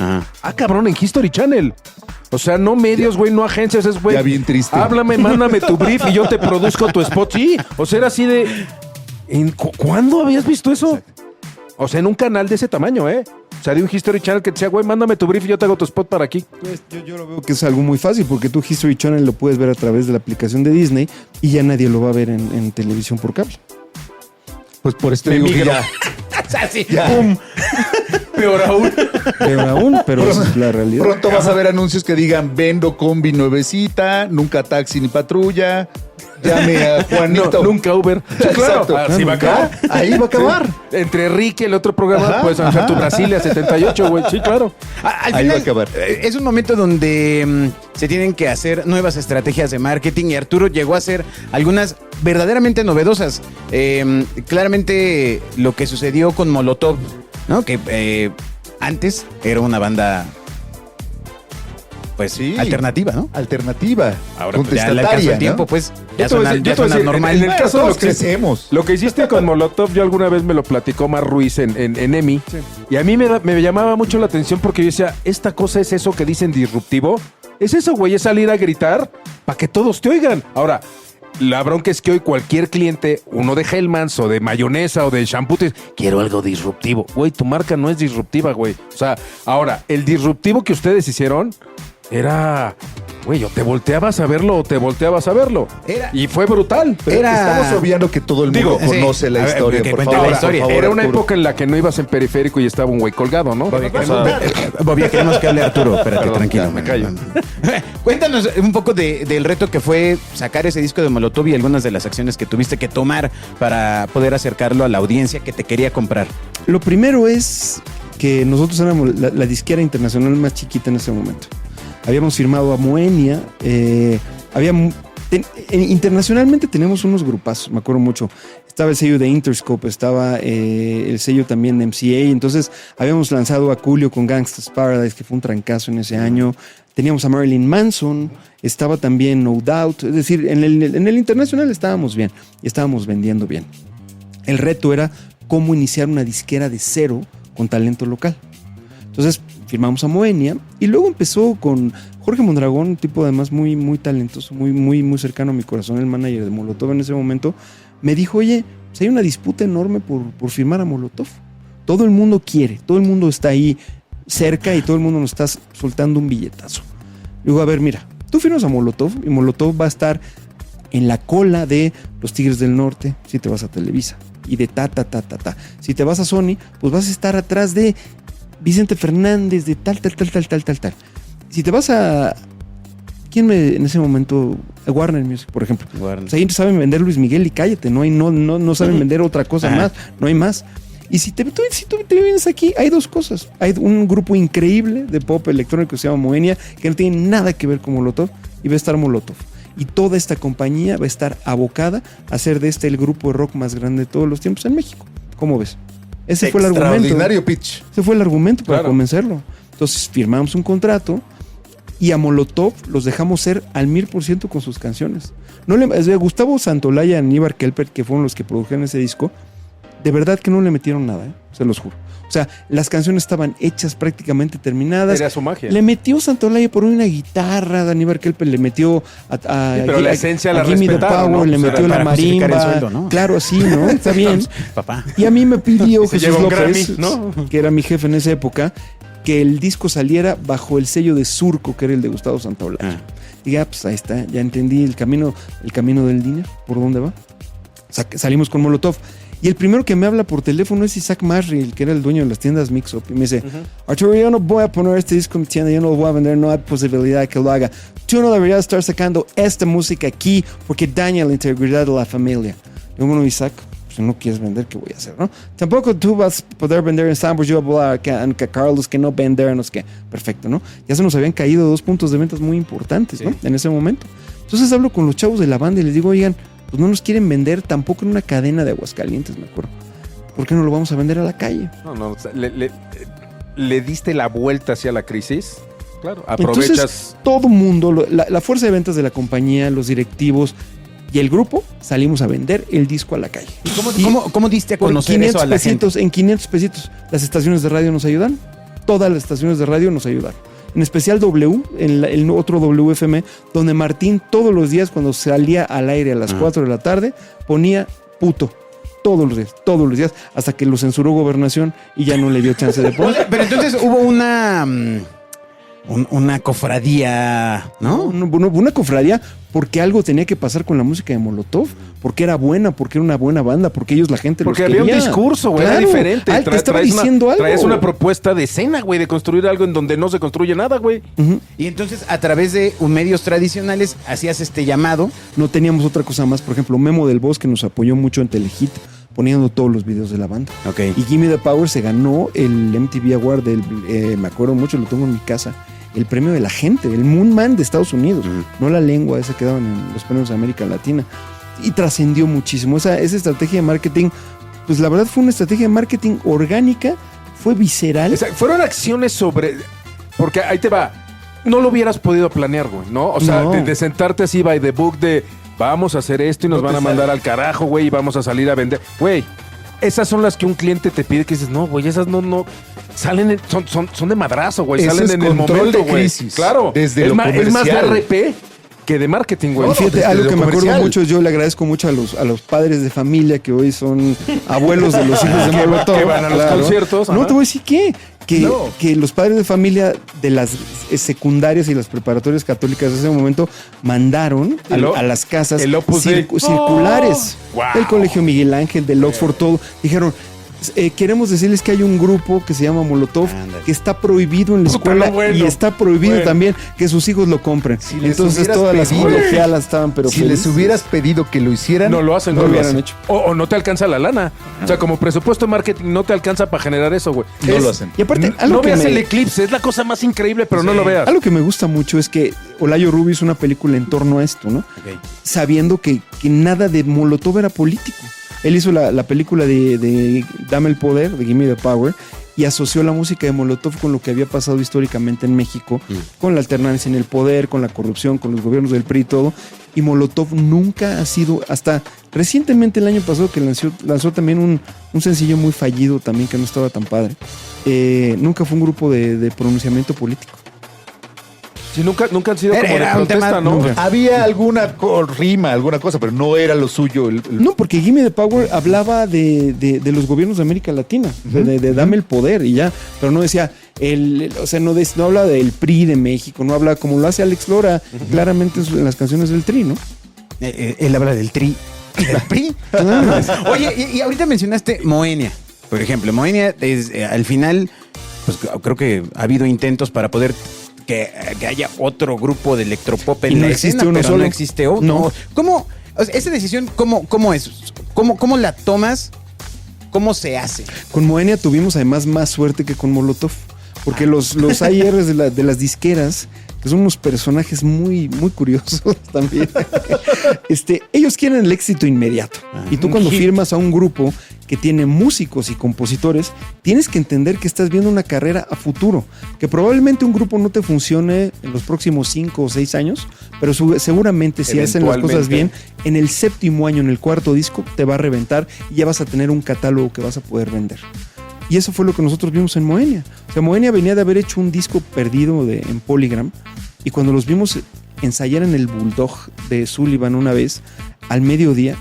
Cabrón, en History Channel. O sea, no medios, güey, no agencias, es güey. Ya bien triste. Háblame, mándame tu brief y yo te produzco tu spot. Sí, o sea, era así de... ¿Cuándo habías visto eso? Exacto. O sea, en un canal de ese tamaño, ¿eh? O sea, de un History Channel que decía, güey, mándame tu brief y yo te hago tu spot para aquí. Pues yo lo veo que es algo muy fácil porque tú History Channel lo puedes ver a través de la aplicación de Disney y ya nadie lo va a ver en televisión por cable. Pues por esto digo que ya... Así, ¡pum! Peor aún, pero esa es la realidad. Pronto vas a ver anuncios que digan, vendo combi nuevecita, nunca taxi ni patrulla... Llame a Juanito. No, nunca Uber. Sí, claro. Así va a acabar. Ahí va a acabar. Sí. Entre Ricky y el otro programa, puedes anunciar tu Brasilia 78, güey. Sí, claro. Al ahí final, va a acabar. Es un momento donde se tienen que hacer nuevas estrategias de marketing y Arturo llegó a hacer algunas verdaderamente novedosas. Claramente lo que sucedió con Molotov, ¿no? Que antes era una banda... Pues sí, alternativa, ¿no? Alternativa. Ahora pues, ya le alcanzó el tiempo, ¿no? Pues ya suena normal. En el caso de lo que crecemos. Lo que hiciste con Molotov, yo alguna vez me lo platicó Mar Ruiz en EMI. Sí. Y a mí me llamaba mucho la atención porque yo decía, ¿esta cosa es eso que dicen disruptivo? Es eso, güey, es salir a gritar para que todos te oigan. Ahora, la bronca es que hoy cualquier cliente, uno de Hellmann's o de mayonesa o de shampoo, te dice, quiero algo disruptivo. Güey, tu marca no es disruptiva, güey. O sea, ahora, el disruptivo que ustedes hicieron... Era, güey, o te volteabas a verlo o te volteabas a verlo. Y fue brutal. Pero estamos obviando que todo el mundo conoce la historia, por favor. La historia. Era una época en la que no ibas en periférico y estaba un güey colgado, ¿no? Bobby, queremos que hable Arturo. Espérate, tranquilo. Me callo. Cuéntanos un poco del reto que fue sacar ese disco de Molotov y algunas de las acciones que tuviste que tomar para poder acercarlo a la audiencia que te quería comprar. Lo primero es que nosotros éramos la disquera internacional más chiquita en ese momento. Habíamos firmado a Moenia, internacionalmente tenemos unos grupazos, me acuerdo mucho. Estaba el sello de Interscope, estaba el sello también de MCA, entonces habíamos lanzado a Coolio con Gangsta's Paradise, que fue un trancazo en ese año. Teníamos a Marilyn Manson, estaba también No Doubt, es decir, en el internacional estábamos bien y estábamos vendiendo bien. El reto era cómo iniciar una disquera de cero con talento local. Entonces firmamos a Moenia y luego empezó con Jorge Mondragón, un tipo además muy, muy talentoso, muy cercano a mi corazón, el manager de Molotov en ese momento. Me dijo, oye, pues hay una disputa enorme por firmar a Molotov. Todo el mundo quiere, todo el mundo está ahí cerca y todo el mundo nos está soltando un billetazo. Digo, a ver, mira, tú firmas a Molotov y Molotov va a estar en la cola de los Tigres del Norte si te vas a Televisa y de ta. Si te vas a Sony, pues vas a estar atrás de Vicente Fernández, de tal. Si te vas a... en ese momento? Warner Music, por ejemplo. Pues ahí saben vender Luis Miguel y cállate, no saben vender otra cosa más, no hay más. Y si tú vienes aquí, hay dos cosas. Hay un grupo increíble de pop electrónico que se llama Moenia, que no tiene nada que ver con Molotov, y va a estar Molotov. Y toda esta compañía va a estar abocada a hacer de el grupo de rock más grande de todos los tiempos en México. ¿Cómo ves? Ese fue el argumento. Extraordinario pitch. Ese fue el argumento para convencerlo. Entonces firmamos un contrato y a Molotov los dejamos ser al 1000% con sus canciones. Gustavo Santolaya y Aníbal Kelper, que fueron los que produjeron ese disco, de verdad que no le metieron nada, se los juro. O O sea, las canciones estaban hechas, prácticamente terminadas. Era su magia. Le metió Santolaya por una guitarra, Dani Kelpe le metió pero la esencia la Gimme the Power, ¿no? le metió la marimba. Sueldo, ¿no? Claro, así, ¿no? Está bien. Papá. Y a mí me pidió Se Jesús llevó un López, Grammy, ¿no? que era mi jefe en esa época, que el disco saliera bajo el sello de Surco, que era el de Gustavo Santaolalla. Y ya, pues ahí está, ya entendí el camino del dinero, por dónde va. Salimos con Molotov. Y el primero que me habla por teléfono es Isaac Marri, el que era el dueño de las tiendas Mix-Up. Y me dice, Arturo, yo no voy a poner este disco en mi tienda, yo no lo voy a vender, no hay posibilidad de que lo haga. Tú no deberías estar sacando esta música aquí porque daña la integridad de la familia. Y bueno, Isaac, si no quieres vender, ¿qué voy a hacer, no? Tampoco tú vas a poder vender en Sambors, yo voy a hablar a Carlos que no vender, no sé qué. Perfecto, ¿no? Ya se nos habían caído 2 puntos de ventas muy importantes, ¿no? En ese momento. Entonces hablo con los chavos de la banda y les digo, oigan, pues no nos quieren vender tampoco en una cadena de Aguascalientes, me acuerdo. ¿Por qué no lo vamos a vender a la calle? No, o sea, le diste la vuelta hacia la crisis. Claro, aprovechas. Entonces, todo mundo, la fuerza de ventas de la compañía, los directivos y el grupo, salimos a vender el disco a la calle. ¿Y cómo diste a conocer eso a la gente? En 500 pesitos, las estaciones de radio nos ayudan. Todas las estaciones de radio nos ayudaron. En especial W, el otro WFM, donde Martín todos los días cuando salía al aire a las 4 de la tarde, ponía puto. Todos los días, hasta que lo censuró Gobernación y ya no le dio chance de poner. Pero entonces hubo una cofradía, ¿no? Una cofradía porque algo tenía que pasar con la música de Molotov, porque era buena, porque era una buena banda, porque ellos, la gente los quería. Porque había un discurso, güey, claro, era diferente. Te estaba diciendo algo. Traes una propuesta de escena, güey, de construir algo en donde no se construye nada, güey. Y entonces, a través de medios tradicionales, hacías este llamado. No teníamos otra cosa más. Por ejemplo, Memo del Bosque nos apoyó mucho en Telehit, poniendo todos los videos de la banda. Okay. Y Gimme the Power se ganó el MTV Award me acuerdo mucho, lo tengo en mi casa, el premio de la gente, el Moon Man de Estados Unidos, no la lengua, esa que daban en los premios de América Latina. Y trascendió muchísimo. Esa estrategia de marketing, pues la verdad fue una estrategia de marketing orgánica, fue visceral. Fueron acciones sobre... Porque ahí te va, no lo hubieras podido planear, güey, ¿no? O sea, No. de sentarte así by the book de... Vamos a hacer esto y nos van a mandar al carajo, güey, y vamos a salir a vender. Güey, esas son las que un cliente te pide que dices, no, güey, esas no salen, son de madrazo, güey, Eso salen es en el control momento, de güey. crisis. Claro, Desde es lo más de comercial. RP que de marketing, güey. Y fíjate, desde algo lo que me acuerdo comercial. mucho, yo le agradezco mucho a los padres de familia que hoy son abuelos de los hijos de Molotov. que van a los conciertos, No, ajá. te voy a decir que los padres de familia de las secundarias y las preparatorias católicas de ese momento mandaron a las casas el Opus Dei. circulares Wow. del Colegio Miguel Ángel, del Oxford, todo. Dijeron, queremos decirles que hay un grupo que se llama Molotov, Ándale. que está prohibido en la Puta, escuela no, bueno. y está prohibido Bueno. también que sus hijos lo compren. Si les Entonces hubieras todas las pedido- colegialas estaban pero Si les felices. hubieras pedido que lo hicieran, No lo hacen, No no lo lo hubieran hacen. hecho. O no te alcanza la lana. O sea, como presupuesto de marketing no te alcanza para generar eso, güey. no lo hacen. Y aparte, algo No que veas me- el eclipse, es la cosa más increíble, pero no lo veas. Algo que me gusta mucho es que Olayo Rubio hizo una película en torno a esto, ¿no? Sabiendo que nada de Molotov era político. Él hizo la película de Dame el Poder, de Gimme the Power, y asoció la música de Molotov con lo que había pasado históricamente en México, con la alternancia en el poder, con la corrupción, con los gobiernos del PRI y todo. Y Molotov nunca ha sido, hasta recientemente el año pasado que lanzó también un sencillo muy fallido también que no estaba tan padre. Nunca fue un grupo de pronunciamiento político. Sí, nunca han sido como de Era un protesta, tema- ¿no? nunca. Había alguna rima, alguna cosa, pero no era lo suyo. No, porque Gimme the Power hablaba de los gobiernos de América Latina, de dame el poder y ya, pero no decía, o sea, no habla del PRI de México, no habla como lo hace Alex Lora, claramente en las canciones del Tri, ¿no? Él habla del tri. ¿Del PRI? Oye, y ahorita mencionaste Moenia. Por ejemplo, Moenia es, al final, pues creo que ha habido intentos para poder que haya otro grupo de electropop en Y no la existe escena, uno pero solo. no existe otro. No. ¿Cómo, o sea, esa decisión, cómo es? ¿Cómo la tomas? ¿Cómo se hace? Con Moenia tuvimos además más suerte que con Molotov, porque los AIRs de las disqueras, que son unos personajes muy, muy curiosos también, ellos quieren el éxito inmediato. Y tú cuando firmas a un grupo que tiene músicos y compositores, tienes que entender que estás viendo una carrera a futuro, que probablemente un grupo no te funcione en los próximos 5 o 6 años, pero seguramente si hacen las cosas bien, en el 7º año, en el 4º disco, te va a reventar y ya vas a tener un catálogo que vas a poder vender. Y eso fue lo que nosotros vimos en Moenia. O sea, Moenia venía de haber hecho un disco perdido en Polygram, y cuando los vimos ensayar en el Bulldog de Sullivan una vez, al mediodía,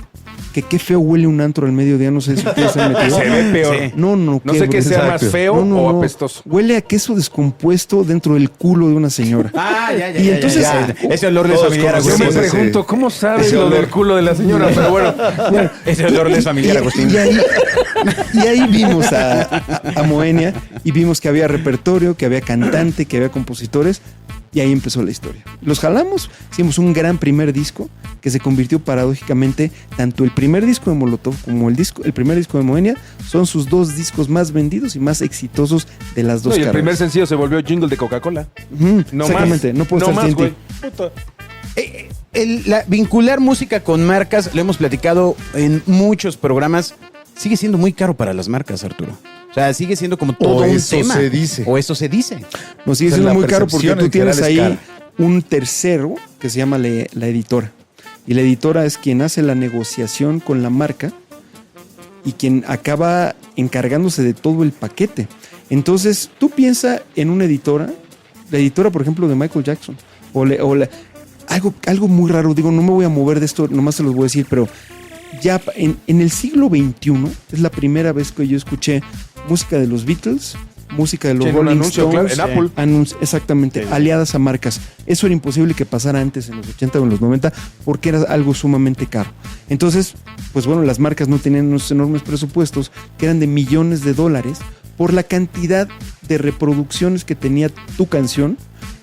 que qué feo huele un antro al mediodía, no sé si ustedes se han metido. Se ve peor. Sí. No sé qué sea más feo o apestoso. Huele a queso descompuesto dentro del culo de una señora. Ya. Y entonces ese olor les familiar a Yo Agustín. me pregunto, ¿cómo sabes lo del culo de la señora? Pero bueno. Ese olor les familiar a Agustín. Y ahí vimos a Moenia y vimos que había repertorio, que había cantante, que había compositores. Y ahí empezó la historia. Los jalamos, hicimos un gran primer disco que se convirtió paradójicamente, tanto el primer disco de Molotov como el primer disco de Moenia son sus 2 discos más vendidos y más exitosos de las 2 carreras. El primer sencillo se volvió jingle de Coca-Cola. No exactamente, más. No puedo estar sin ti. Vincular música con marcas, lo hemos platicado en muchos programas, sigue siendo muy caro para las marcas, Arturo. O sea, sigue siendo como todo un tema. O eso se dice. No, sigue siendo muy caro porque tú tienes ahí un tercero que se llama la editora. Y la editora es quien hace la negociación con la marca y quien acaba encargándose de todo el paquete. Entonces, tú piensa en una editora, la editora, por ejemplo, de Michael Jackson, algo muy raro. Digo, no me voy a mover de esto, nomás se los voy a decir, pero ya en el siglo XXI es la primera vez que yo escuché música de los Beatles, música de los Rolling Stones, en Apple. Exactamente, aliadas a marcas. Eso era imposible que pasara antes, en los 80 o en los 90, porque era algo sumamente caro. Entonces, pues bueno, las marcas no tenían unos enormes presupuestos que eran de millones de dólares por la cantidad de reproducciones que tenía tu canción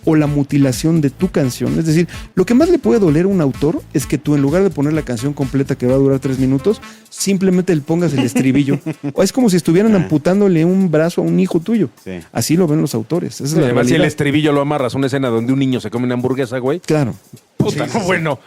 o la mutilación de tu canción. Es decir, lo que más le puede doler a un autor es que tú, en lugar de poner la canción completa que va a durar 3 minutos, simplemente le pongas el estribillo. O es como si estuvieran amputándole un brazo a un hijo tuyo. Sí. Así lo ven los autores. Esa es la además, realidad. si el estribillo lo amarras a una escena donde un niño se come una hamburguesa, güey. Claro. Puta, sí. Bueno.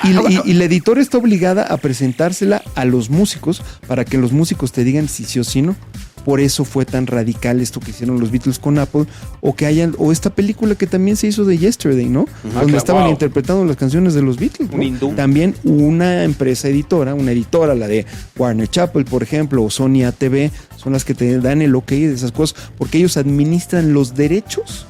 Y la editora está obligada a presentársela a los músicos para que los músicos te digan si sí o si no. Por eso fue tan radical esto que hicieron los Beatles con Apple, o esta película que también se hizo de Yesterday, ¿no? Donde estaban interpretando las canciones de los Beatles, ¿no? También una empresa editora, la de Warner Chappell, por ejemplo, o Sony ATV, son las que te dan el ok de esas cosas, porque ellos administran los derechos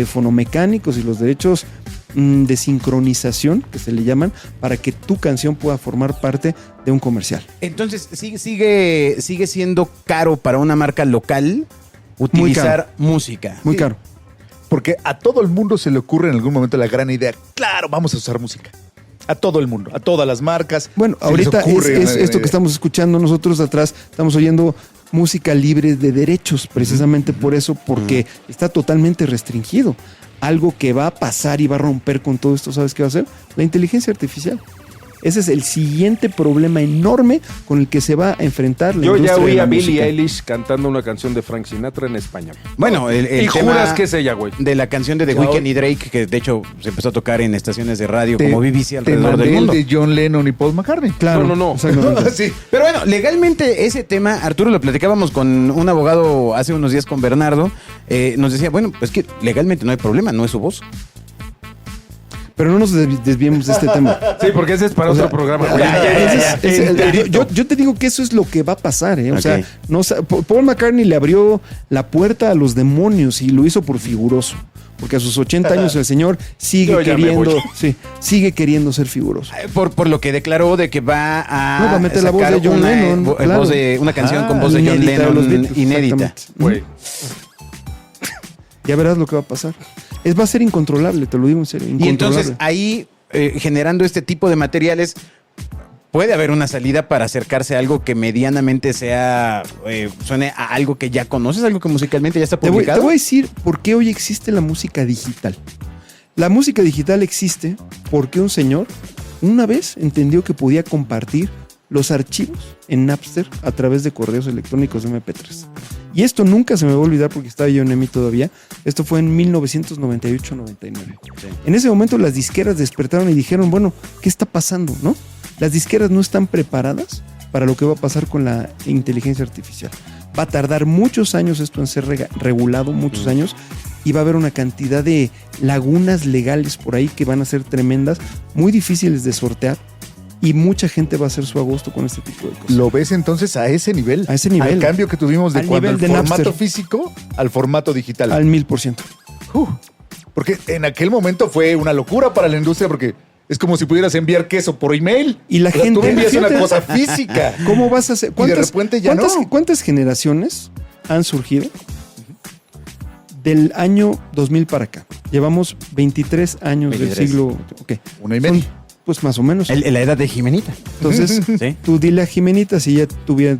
fonomecánicos y los derechos de sincronización, que se le llaman, para que tu canción pueda formar parte de un comercial. Entonces, sigue siendo caro para una marca local utilizar música. Muy caro. Porque a todo el mundo se le ocurre en algún momento la gran idea, claro, vamos a usar música. A todo el mundo, a todas las marcas. Bueno, ahorita es esto que estamos escuchando nosotros atrás, estamos oyendo música libre de derechos, precisamente por eso, porque está totalmente restringido. Algo que va a pasar y va a romper con todo esto, ¿sabes qué va a ser? La inteligencia artificial. Ese es el siguiente problema enorme con el que se va a enfrentar la industria. Yo ya oí a Billie Eilish cantando una canción de Frank Sinatra en español. Bueno, el y tema juras que es ella, güey. De la canción de The Weeknd y Drake, que de hecho se empezó a tocar en estaciones de radio como BBC alrededor del mundo. De John Lennon y Paul McCartney. Claro. No. Sí. Pero bueno, legalmente ese tema, Arturo, lo platicábamos con un abogado hace unos días con Bernardo. Nos decía, bueno, pues que legalmente no hay problema, no es su voz. Pero no nos desviemos de este tema. Sí, porque ese es para otro programa. Yo te digo que eso es lo que va a pasar, ¿eh? O sea, Paul McCartney le abrió la puerta a los demonios y lo hizo por figuroso. Porque a sus 80 años el señor sigue queriendo ser figuroso. Por lo que declaró de que va a meter la voz de John Lennon. Voz de una canción con voz de John Lennon inédita. Ya verás lo que va a pasar. Va a ser incontrolable, te lo digo en serio. Y entonces ahí, generando este tipo de materiales, puede haber una salida para acercarse a algo que medianamente suene a algo que ya conoces, algo que musicalmente ya está publicado. Te voy a decir por qué hoy existe la música digital. La música digital existe porque un señor una vez entendió que podía compartir los archivos en Napster a través de correos electrónicos de MP3. Y esto nunca se me va a olvidar porque estaba yo en EMI todavía. Esto fue en 1998-99. Sí. En ese momento las disqueras despertaron y dijeron, bueno, ¿qué está pasando, no? Las disqueras no están preparadas para lo que va a pasar con la inteligencia artificial. Va a tardar muchos años esto en ser regulado, muchos años, y va a haber una cantidad de lagunas legales por ahí que van a ser tremendas, muy difíciles de sortear. Y mucha gente va a hacer su agosto con este tipo de cosas. ¿Lo ves entonces a ese nivel? A ese nivel. Al cambio que tuvimos de Al cuando el nivel de formato Napster. físico al formato digital. Al 1000%. Porque en aquel momento fue una locura para la industria porque es como si pudieras enviar queso por email. Y la O sea, gente... tú envías la una gente- cosa física. ¿Cómo vas a hacer? Y de repente ya no. ¿Cuántas generaciones han surgido del año 2000 para acá? Llevamos 23 años 23. del siglo... Okay. Una y media. Pues más o menos. La edad de Jimenita. Entonces, Sí. tú dile a Jimenita si ella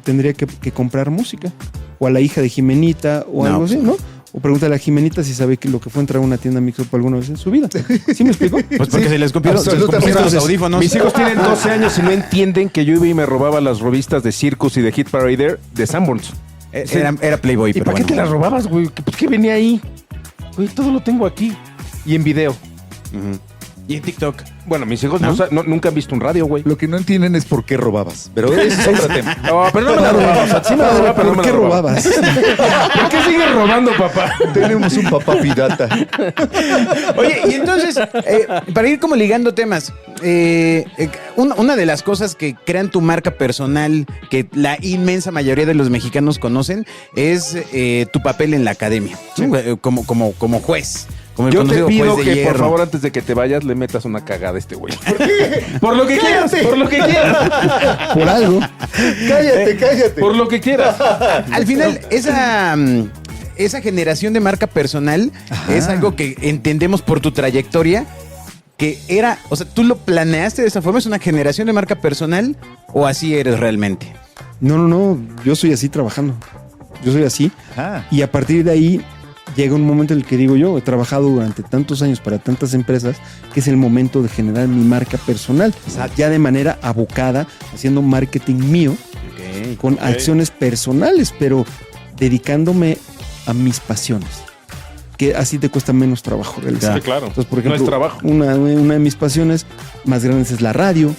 tendría que comprar música. O a la hija de Jimenita o No, algo así, pues, ¿no? O pregúntale a Jimenita si sabe que lo que fue entrar a una tienda Mixup alguna vez en su vida. ¿Sí me explico? Pues porque se les copiaron absolutamente. los audífonos. Mis hijos tienen 12 años y no entienden que yo iba y me robaba las revistas de Circus y de Hit Parader de Sanborns. Era Playboy, ¿Y pero para qué bueno. te las robabas, güey? Pues ¿qué venía ahí? Güey, todo lo tengo aquí. Y en video. Ujú. Y en TikTok. Bueno, mis hijos ¿No? nunca han visto un radio, güey. Lo que no entienden es por qué robabas. Pero ese es otro tema. No, pero no me la robabas. Sí me la robaba, pero no ¿Por me qué la robaba. robabas? ¿Por qué sigues robando, papá? Tenemos un papá pirata. Oye, y entonces, para ir como ligando temas, una de las cosas que crean tu marca personal, que la inmensa mayoría de los mexicanos conocen, es tu papel en la academia, ¿no? como juez. Como el Yo te conocido pido juez de que, por hierro. favor, antes de que te vayas, le metas una cagada a este güey. Por lo que quieras, por lo que quieras. Por algo. Cállate. Por lo que quieras. Al final, esa generación de marca personal es algo que entendemos por tu trayectoria, que era, o sea, ¿tú lo planeaste de esa forma? ¿Es una generación de marca personal o así eres realmente? No. Yo soy así trabajando. Yo soy así. Ajá. Y a partir de ahí llega un momento en el que digo yo, he trabajado durante tantos años para tantas empresas, que es el momento de generar mi marca personal. Ya de manera abocada, haciendo marketing mío, con acciones personales, pero dedicándome a mis pasiones. Que así te cuesta menos trabajo realizar. Sí, claro. Entonces, por No ejemplo, es trabajo. una de mis pasiones más grandes es la radio.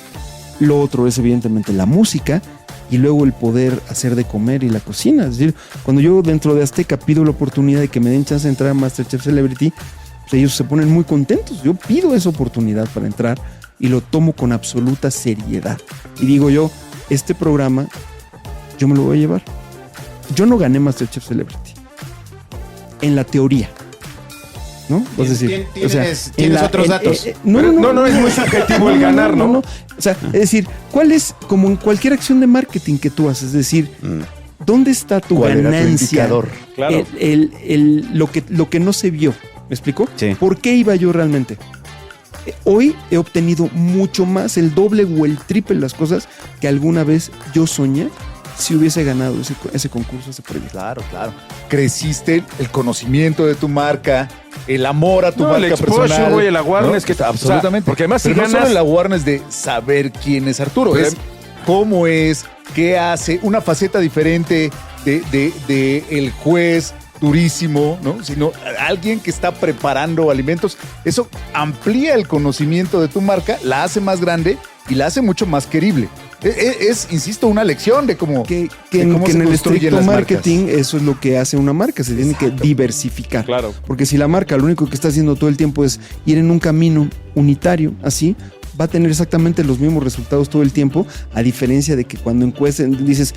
Lo otro es evidentemente la música. Y luego el poder hacer de comer y la cocina. Es decir, cuando yo dentro de Azteca pido la oportunidad de que me den chance de entrar a MasterChef Celebrity, pues ellos se ponen muy contentos. Yo pido esa oportunidad para entrar y lo tomo con absoluta seriedad. Y digo yo, este programa yo me lo voy a llevar. Yo no gané MasterChef Celebrity. En la teoría. ¿No? Es decir, ¿Tienes otros datos? No, es muy subjetivo el ganar, ¿no? O sea, es decir, ¿cuál es, como en cualquier acción de marketing que tú haces? Es decir, ¿dónde está tu ¿Cuál era tu ganancia? indicador? Claro. Lo que no se vio. ¿Me explico? Sí. ¿Por qué iba yo realmente? Hoy he obtenido mucho más, el doble o el triple de las cosas que alguna vez yo soñé si hubiese ganado ese concurso, ese proyecto. Claro. Creciste el conocimiento de tu marca, el amor a tu marca el exposure, personal. güey, el awareness. ¿no? Absolutamente. O sea, porque además Pero si no ganas... solo el awareness de saber quién es Arturo, Pero- es cómo es, qué hace, una faceta diferente de el juez durísimo, ¿no? Sino alguien que está preparando alimentos. Eso amplía el conocimiento de tu marca, la hace más grande y la hace mucho más querible. Es, insisto, una lección de cómo, Que de cómo en se el construyen estricto las marketing marcas. eso es lo que hace una marca, se tiene que diversificar. Claro. Porque si la marca lo único que está haciendo todo el tiempo es ir en un camino unitario, así, va a tener exactamente los mismos resultados todo el tiempo, a diferencia de que cuando dices,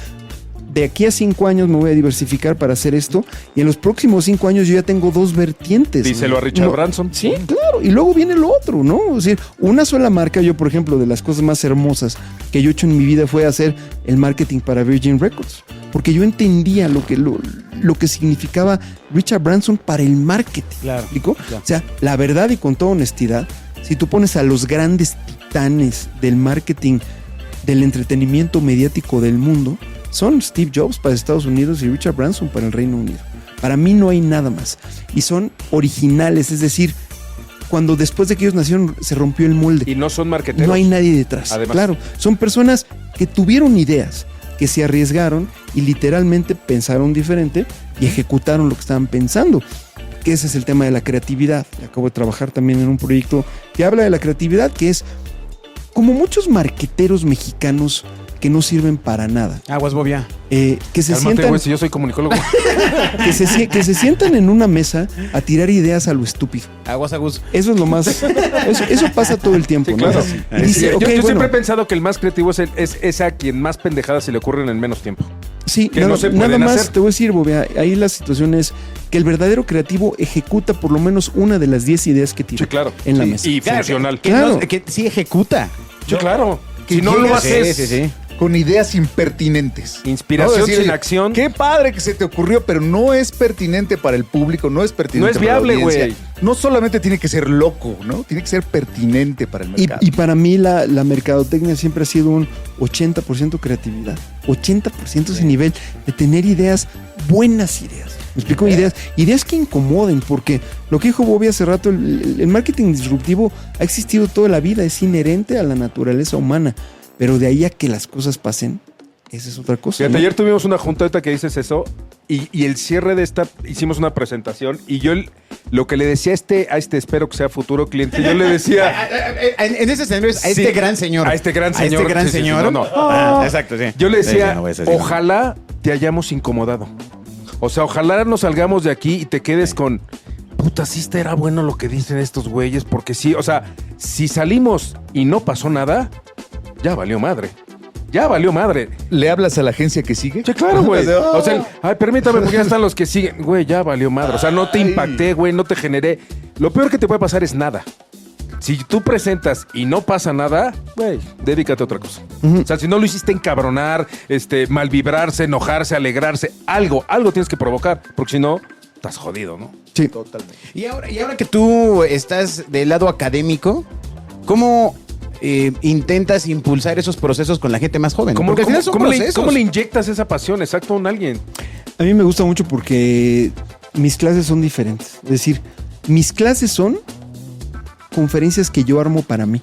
de aquí a 5 años me voy a diversificar para hacer esto, y en los próximos 5 años yo ya tengo 2 vertientes. Díselo a Richard Branson. Sí, claro. Y luego viene lo otro, ¿no? Es decir, una sola marca, yo, por ejemplo, de las cosas más hermosas que yo he hecho en mi vida fue hacer el marketing para Virgin Records. Porque yo entendía lo que significaba Richard Branson para el marketing. Claro, ¿Explico? claro. O sea, la verdad y con toda honestidad, si tú pones a los grandes titanes del marketing, del entretenimiento mediático del mundo, son Steve Jobs para Estados Unidos y Richard Branson para el Reino Unido. Para mí no hay nada más. Y son originales, es decir, cuando después de que ellos nacieron se rompió el molde. Y no son marketeros. No hay nadie detrás. Además. Claro, son personas que tuvieron ideas, que se arriesgaron y literalmente pensaron diferente y ejecutaron lo que estaban pensando. Que ese es el tema de la creatividad. Acabo de trabajar también en un proyecto que habla de la creatividad, que es como muchos marqueteros mexicanos que no sirven para nada. Aguas, Bobia. Que se Cálmate, sientan, güey, si yo soy comunicólogo. que se sientan en una mesa a tirar ideas a lo estúpido. Aguas, Agus. Eso es lo más. Eso pasa todo el tiempo, Sí, ¿no? claro. Y dice, yo ok, siempre bueno, he pensado que el más creativo es a quien más pendejadas se le ocurren en menos tiempo. sí, que nada, no se nada pueden más hacer. te voy a decir, Bobia, ahí la situación es que el verdadero creativo ejecuta por lo menos una de las 10 ideas que tiene Sí, claro. en la Sí, mesa. y funcional. Claro. Que sí ejecuta. Sí, claro. Que Si no lo llegas- haces, con ideas impertinentes. Inspiración Decir, sin acción. Qué padre que se te ocurrió, pero no es pertinente para el público, no es pertinente No es para la viable, audiencia. güey. No solamente tiene que ser loco, ¿no? Tiene que ser pertinente para el mercado. Y para mí la mercadotecnia siempre ha sido un 80% creatividad. 80% ese nivel de tener ideas, buenas ideas. ¿Me explico? Ideas que incomoden, porque lo que dijo Bobby hace rato, el marketing disruptivo ha existido toda la vida, es inherente a la naturaleza humana, pero de ahí a que las cosas pasen, esa es otra cosa. Fíjate, ¿no? ayer tuvimos una junta ahorita que dices eso y el cierre de esta, hicimos una presentación y yo lo que le decía a este espero que sea futuro cliente, yo le decía... En ese escenario es a este Sí, gran señor. a este gran A este señor. gran Sí, sí, sí, señor. no. Exacto, sí. Yo le decía, Sí, sí, no voy a decir nada. ojalá te hayamos incomodado. O sea, ojalá nos salgamos de aquí y te quedes con... Puta, sí era bueno lo que dicen estos güeyes, porque sí, o sea, si salimos y no pasó nada, ya valió madre. Ya valió madre. ¿Le hablas a la agencia que sigue? Sí, claro, güey. Oh. O sea, ay, permítame, porque ya están los que siguen. Güey, ya valió madre. O sea, no te impacté, güey, no te generé. Lo peor que te puede pasar es nada. Si tú presentas y no pasa nada, güey, dedícate a otra cosa. O sea, si no lo hiciste encabronar, malvibrarse, enojarse, alegrarse, algo tienes que provocar, porque si no, estás jodido, ¿no? Sí. Totalmente. Y ahora que tú estás del lado académico, ¿cómo intentas impulsar esos procesos con la gente más joven? Porque al final son procesos. ¿Cómo le inyectas esa pasión exacto a alguien? A mí me gusta mucho porque mis clases son diferentes. Es decir, mis clases son conferencias que yo armo para mí.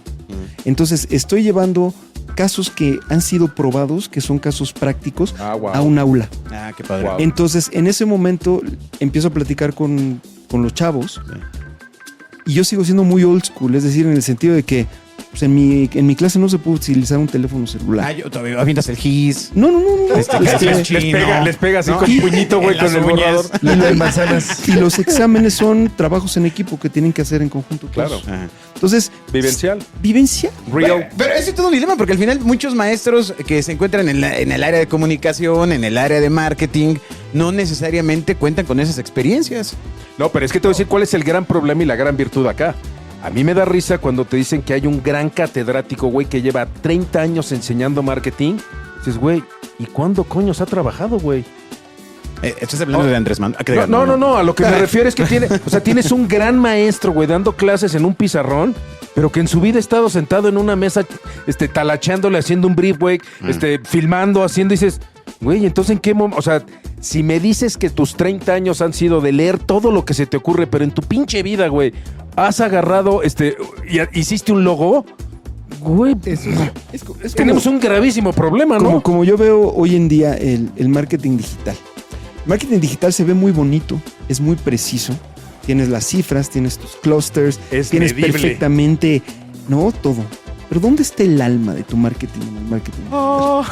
Entonces, estoy llevando casos que han sido probados, que son casos prácticos, wow. a un aula. Ah, qué padre. Wow. Entonces, en ese momento empiezo a platicar con los chavos y yo sigo siendo muy old school, es decir, en el sentido de que pues, en mi clase no se puede utilizar un teléfono celular. Ah, yo todavía avientas el gis. No. Les pega así ¿no? con puñito, güey, En con las el uñas. borrador. Y los exámenes son trabajos en equipo que tienen que hacer en conjunto. todos. Claro. Ajá. Entonces, Vivencial. vivencial. Real. Pero ese es todo un dilema, porque al final muchos maestros que se encuentran en el área de comunicación, en el área de marketing, no necesariamente cuentan con esas experiencias. No, pero es que te voy a decir cuál es el gran problema y la gran virtud acá. A mí me da risa cuando te dicen que hay un gran catedrático, güey, que lleva 30 años enseñando marketing. Dices, güey, ¿y cuándo coños ha trabajado, güey? Estás hablando de Andrés Manuel. No, a lo que me refiero es que tienes un gran maestro, güey, dando clases en un pizarrón, pero que en su vida ha estado sentado en una mesa, talachándole, haciendo un brief, güey, filmando, haciendo, dices, güey, entonces ¿en qué momento? O sea, si me dices que tus 30 años han sido de leer todo lo que se te ocurre, pero en tu pinche vida, güey, has agarrado, hiciste un logo, güey, tenemos un gravísimo problema, ¿no? Como yo veo hoy en día el marketing digital. El marketing digital se ve muy bonito, es muy preciso. Tienes las cifras, tienes tus clusters, Es tienes medible. perfectamente, no todo. Pero ¿dónde está el alma de tu marketing en el marketing digital? Oh.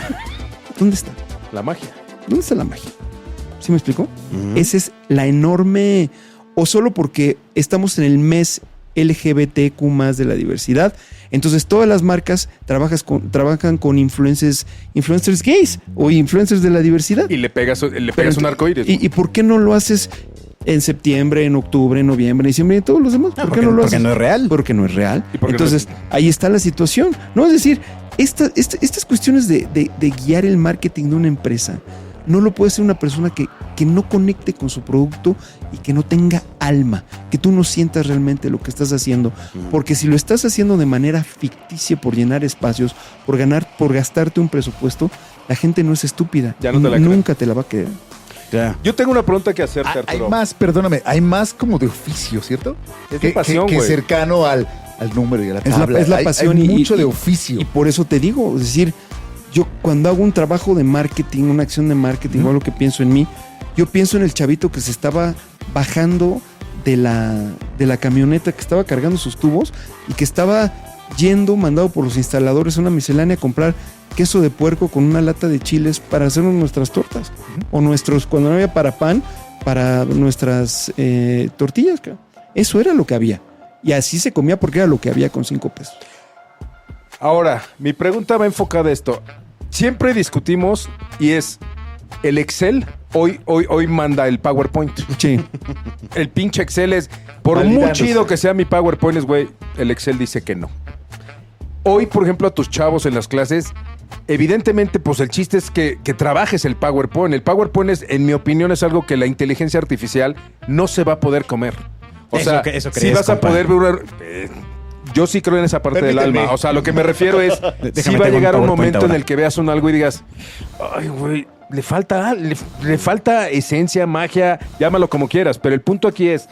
¿Dónde está? La magia. ¿Dónde está la magia? ¿Sí me explico? Esa es la enorme... O solo porque estamos en el mes LGBTQ+ de la diversidad. Entonces todas las marcas trabajan con influencers gays o influencers de la diversidad. Y le pegas un arcoíris. ¿Y por qué no lo haces en septiembre, en octubre, en noviembre, en diciembre y todos los demás? ¿Por qué no lo haces? Porque no es real. Porque no es real. ¿Y por qué Entonces, ahí está la situación. ¿No? Es decir, estas cuestiones de guiar el marketing de una empresa no lo puede hacer una persona que no conecte con su producto y que no tenga alma, que tú no sientas realmente lo que estás haciendo. Porque si lo estás haciendo de manera ficticia por llenar espacios, por gastarte un presupuesto, la gente no es estúpida. Ya no te la Nunca te la va a creer. Ya. Yo tengo una pregunta que hacerte, Hay Arturo. hay más como de oficio, ¿cierto? Es de pasión, que güey. cercano al número y a la tabla. Es la pasión hay y mucho de oficio. Y por eso te digo, es decir, yo cuando hago un trabajo de marketing, una acción de marketing o algo que pienso en mí, yo pienso en el chavito que se estaba bajando de la camioneta, que estaba cargando sus tubos y que estaba yendo, mandado por los instaladores, a una miscelánea a comprar queso de puerco con una lata de chiles para hacernos nuestras tortas. O cuando no había para pan, para nuestras tortillas. Eso era lo que había. Y así se comía porque era lo que había con 5 pesos. Ahora, mi pregunta va enfocada a esto. Siempre discutimos y es el Excel. Hoy manda el PowerPoint. Sí. El pinche Excel es, por muy chido que sea mi PowerPoint, güey, el Excel dice que no. Hoy, por ejemplo, a tus chavos en las clases, evidentemente, pues el chiste es que trabajes el PowerPoint. El PowerPoint es, en mi opinión, es algo que la inteligencia artificial no se va a poder comer. O sea, sí vas a poder ver... yo sí creo en esa parte del alma. O sea, lo que me refiero es, sí va a llegar un momento en el que veas algo y digas, ay, güey, le falta esencia, magia, llámalo como quieras. Pero el punto aquí es,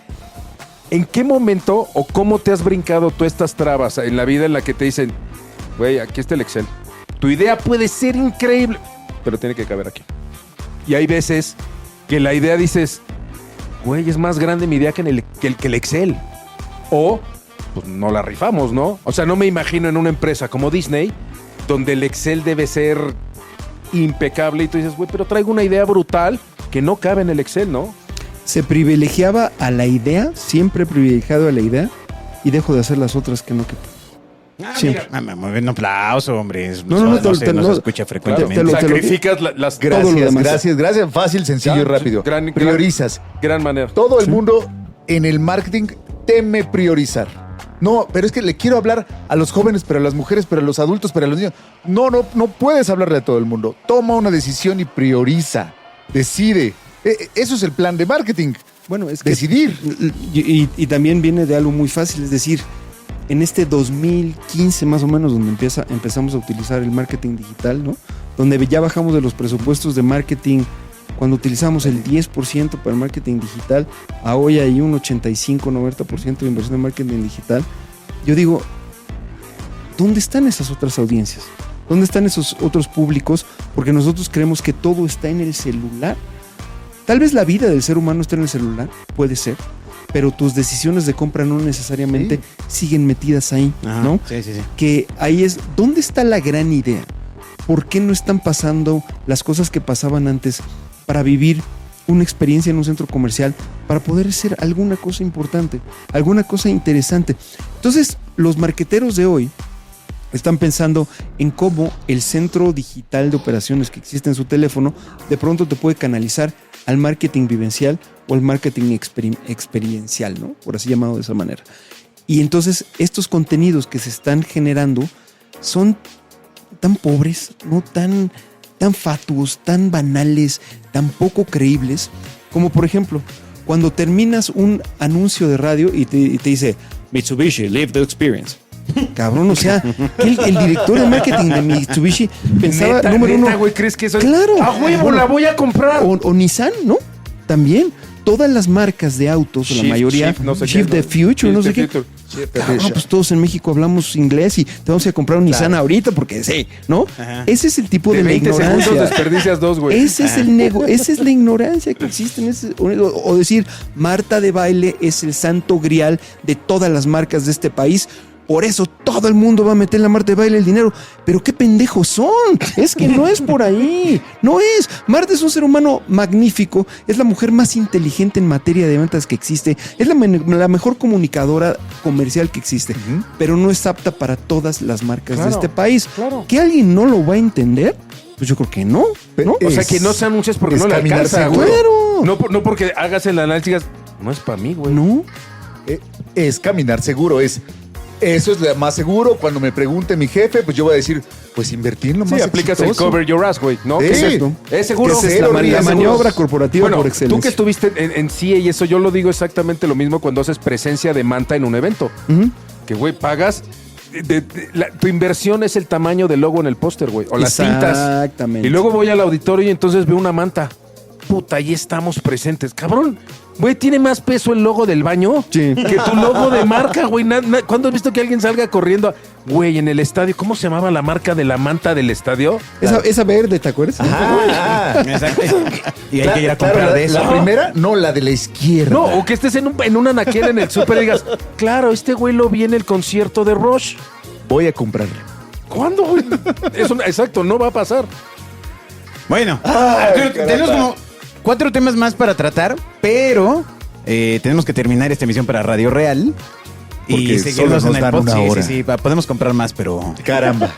¿en qué momento o cómo te has brincado tú estas trabas en la vida en la que te dicen, güey, aquí está el Excel? Tu idea puede ser increíble, pero tiene que caber aquí. Y hay veces que la idea dices, güey, es más grande mi idea que el Excel. O, pues no la rifamos, ¿no? O sea, no me imagino en una empresa como Disney, donde el Excel debe ser impecable y tú dices, güey, pero traigo una idea brutal que no cabe en el Excel, ¿no? Se privilegiaba a la idea, siempre privilegiado a la idea, y dejo de hacer las otras que no quepan. Un aplauso, hombre. No se escucha frecuentemente. Sacrificas las... Gracias. Fácil, sencillo y rápido. Priorizas. Gran manera. Todo el mundo en el marketing teme priorizar. No, pero es que le quiero hablar a los jóvenes, pero a las mujeres, pero a los adultos, pero a los niños. No puedes hablarle a todo el mundo. Toma una decisión y prioriza. Decide. Eso es el plan de marketing. Bueno, es que decidir. Y también viene de algo muy fácil, es decir, en este 2015 más o menos, donde empezamos a utilizar el marketing digital, ¿no? Donde ya bajamos de los presupuestos de marketing, cuando utilizamos el 10% para el marketing digital, a hoy hay un 85-90% de inversión en marketing digital. Yo digo, ¿dónde están esas otras audiencias? ¿Dónde están esos otros públicos? Porque nosotros creemos que todo está en el celular. Tal vez la vida del ser humano está en el celular, puede ser, pero tus decisiones de compra no necesariamente siguen metidas ahí, ¿no? Sí. Que ahí es, ¿dónde está la gran idea? ¿Por qué no están pasando las cosas que pasaban antes para vivir una experiencia en un centro comercial, para poder hacer alguna cosa importante, alguna cosa interesante? Entonces, los marqueteros de hoy están pensando en cómo el centro digital de operaciones que existe en su teléfono de pronto te puede canalizar al marketing vivencial o al marketing experiencial, ¿no? Por así llamado de esa manera. Y entonces estos contenidos que se están generando son tan pobres, ¿no? Tan fatuos, tan banales, tan poco creíbles, como por ejemplo, cuando terminas un anuncio de radio y te dice Mitsubishi, live the experience. Cabrón, o sea, el director de marketing de Mitsubishi pensaba, número uno, güey, ¿crees que eso es? Claro. ¡A huevo, la voy a comprar! O Nissan, ¿no? También. Todas las marcas de autos, la mayoría, Shift the Future, no sé qué. Cabrón, pues todos en México hablamos inglés y te vamos a comprar un Nissan ahorita porque sí, ¿no? Ajá. Ese es el tipo de la 20 ignorancia. segundos desperdicias 2, güey. Esa es la ignorancia que existe en ese. O decir, Marta de Baile es el santo grial de todas las marcas de este país. Por eso todo el mundo va a meter en la Marta de Baile el dinero. Pero qué pendejos son. Es que no es por ahí. No es. Marta es un ser humano magnífico. Es la mujer más inteligente en materia de ventas que existe. Es la mejor comunicadora comercial que existe. Pero no es apta para todas las marcas de este país. Claro. ¿Que alguien no lo va a entender? Pues yo creo que no. O sea, que no se anuncias porque no le alcanza, güey. Claro. No porque hagas el análisis y digas, no es para mí, güey. No. Es caminar seguro, eso es lo más seguro. Cuando me pregunte mi jefe, pues yo voy a decir, pues invertir en lo más aplicas exitoso. el cover your ass, güey, ¿no? Sí. ¿Qué es esto? Es seguro. Es la maniobra corporativa por excelencia. Tú que estuviste en CIE y eso, yo lo digo exactamente lo mismo cuando haces presencia de manta en un evento. Que, güey, pagas... tu inversión es el tamaño del logo en el póster, güey. O las tintas. Exactamente. Y luego voy al auditorio y entonces veo una manta. Puta, ahí estamos presentes. Cabrón, güey, ¿tiene más peso el logo del baño que tu logo de marca, güey? ¿Cuándo has visto que alguien salga corriendo? Güey, en el estadio, ¿cómo se llamaba la marca de la manta del estadio? Esa verde, ¿te acuerdas? Exacto. Y hay que ir a comprar de eso. La primera, no, la de la izquierda. No, o que estés en un anaquel en el súper y digas, claro, este güey lo vi en el concierto de Rush. voy a comprarle. ¿Cuándo, güey? Eso, exacto, no va a pasar. Bueno, Ay, tenemos como 4 temas más para tratar, pero tenemos que terminar esta emisión para Radio Real. Porque Y seguirnos solo en nos el dan pod. una hora. Sí, podemos comprar más, pero Caramba.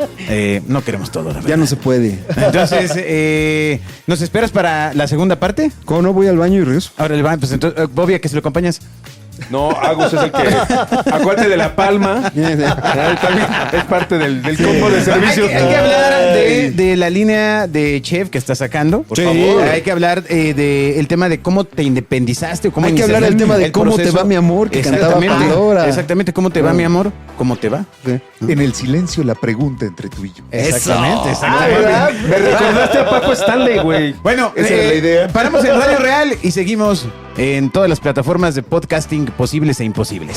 no queremos todo, la verdad. Ya no se puede. Entonces, ¿nos esperas para la segunda parte? ¿Cómo no? Voy al baño y regreso. Ahora el baño, pues entonces, Bobby, ¿a qué se lo acompañas? No, Agus es el que. Acuérdate de la palma. Ahí también es parte del combo de servicios. Hay que hablar de la línea de chef que estás sacando. Por favor. Hay que hablar del tema de cómo te independizaste. Cómo Hay que hablar del tema de cómo te va mi amor, que cantaba Pandora. Exactamente, cómo te va mi amor, cómo te va. Sí. En el silencio, la pregunta entre tú y yo. Exactamente. ¿verdad? Me recordaste a Paco Stanley, güey. Bueno, Esa era la idea. paramos en Radio Real y seguimos en todas las plataformas de podcasting posibles e imposibles.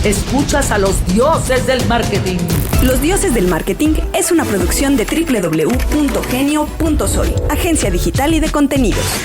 Escuchas a los dioses del marketing. Los Dioses del Marketing es una producción de www.genio.soy, agencia digital y de contenidos.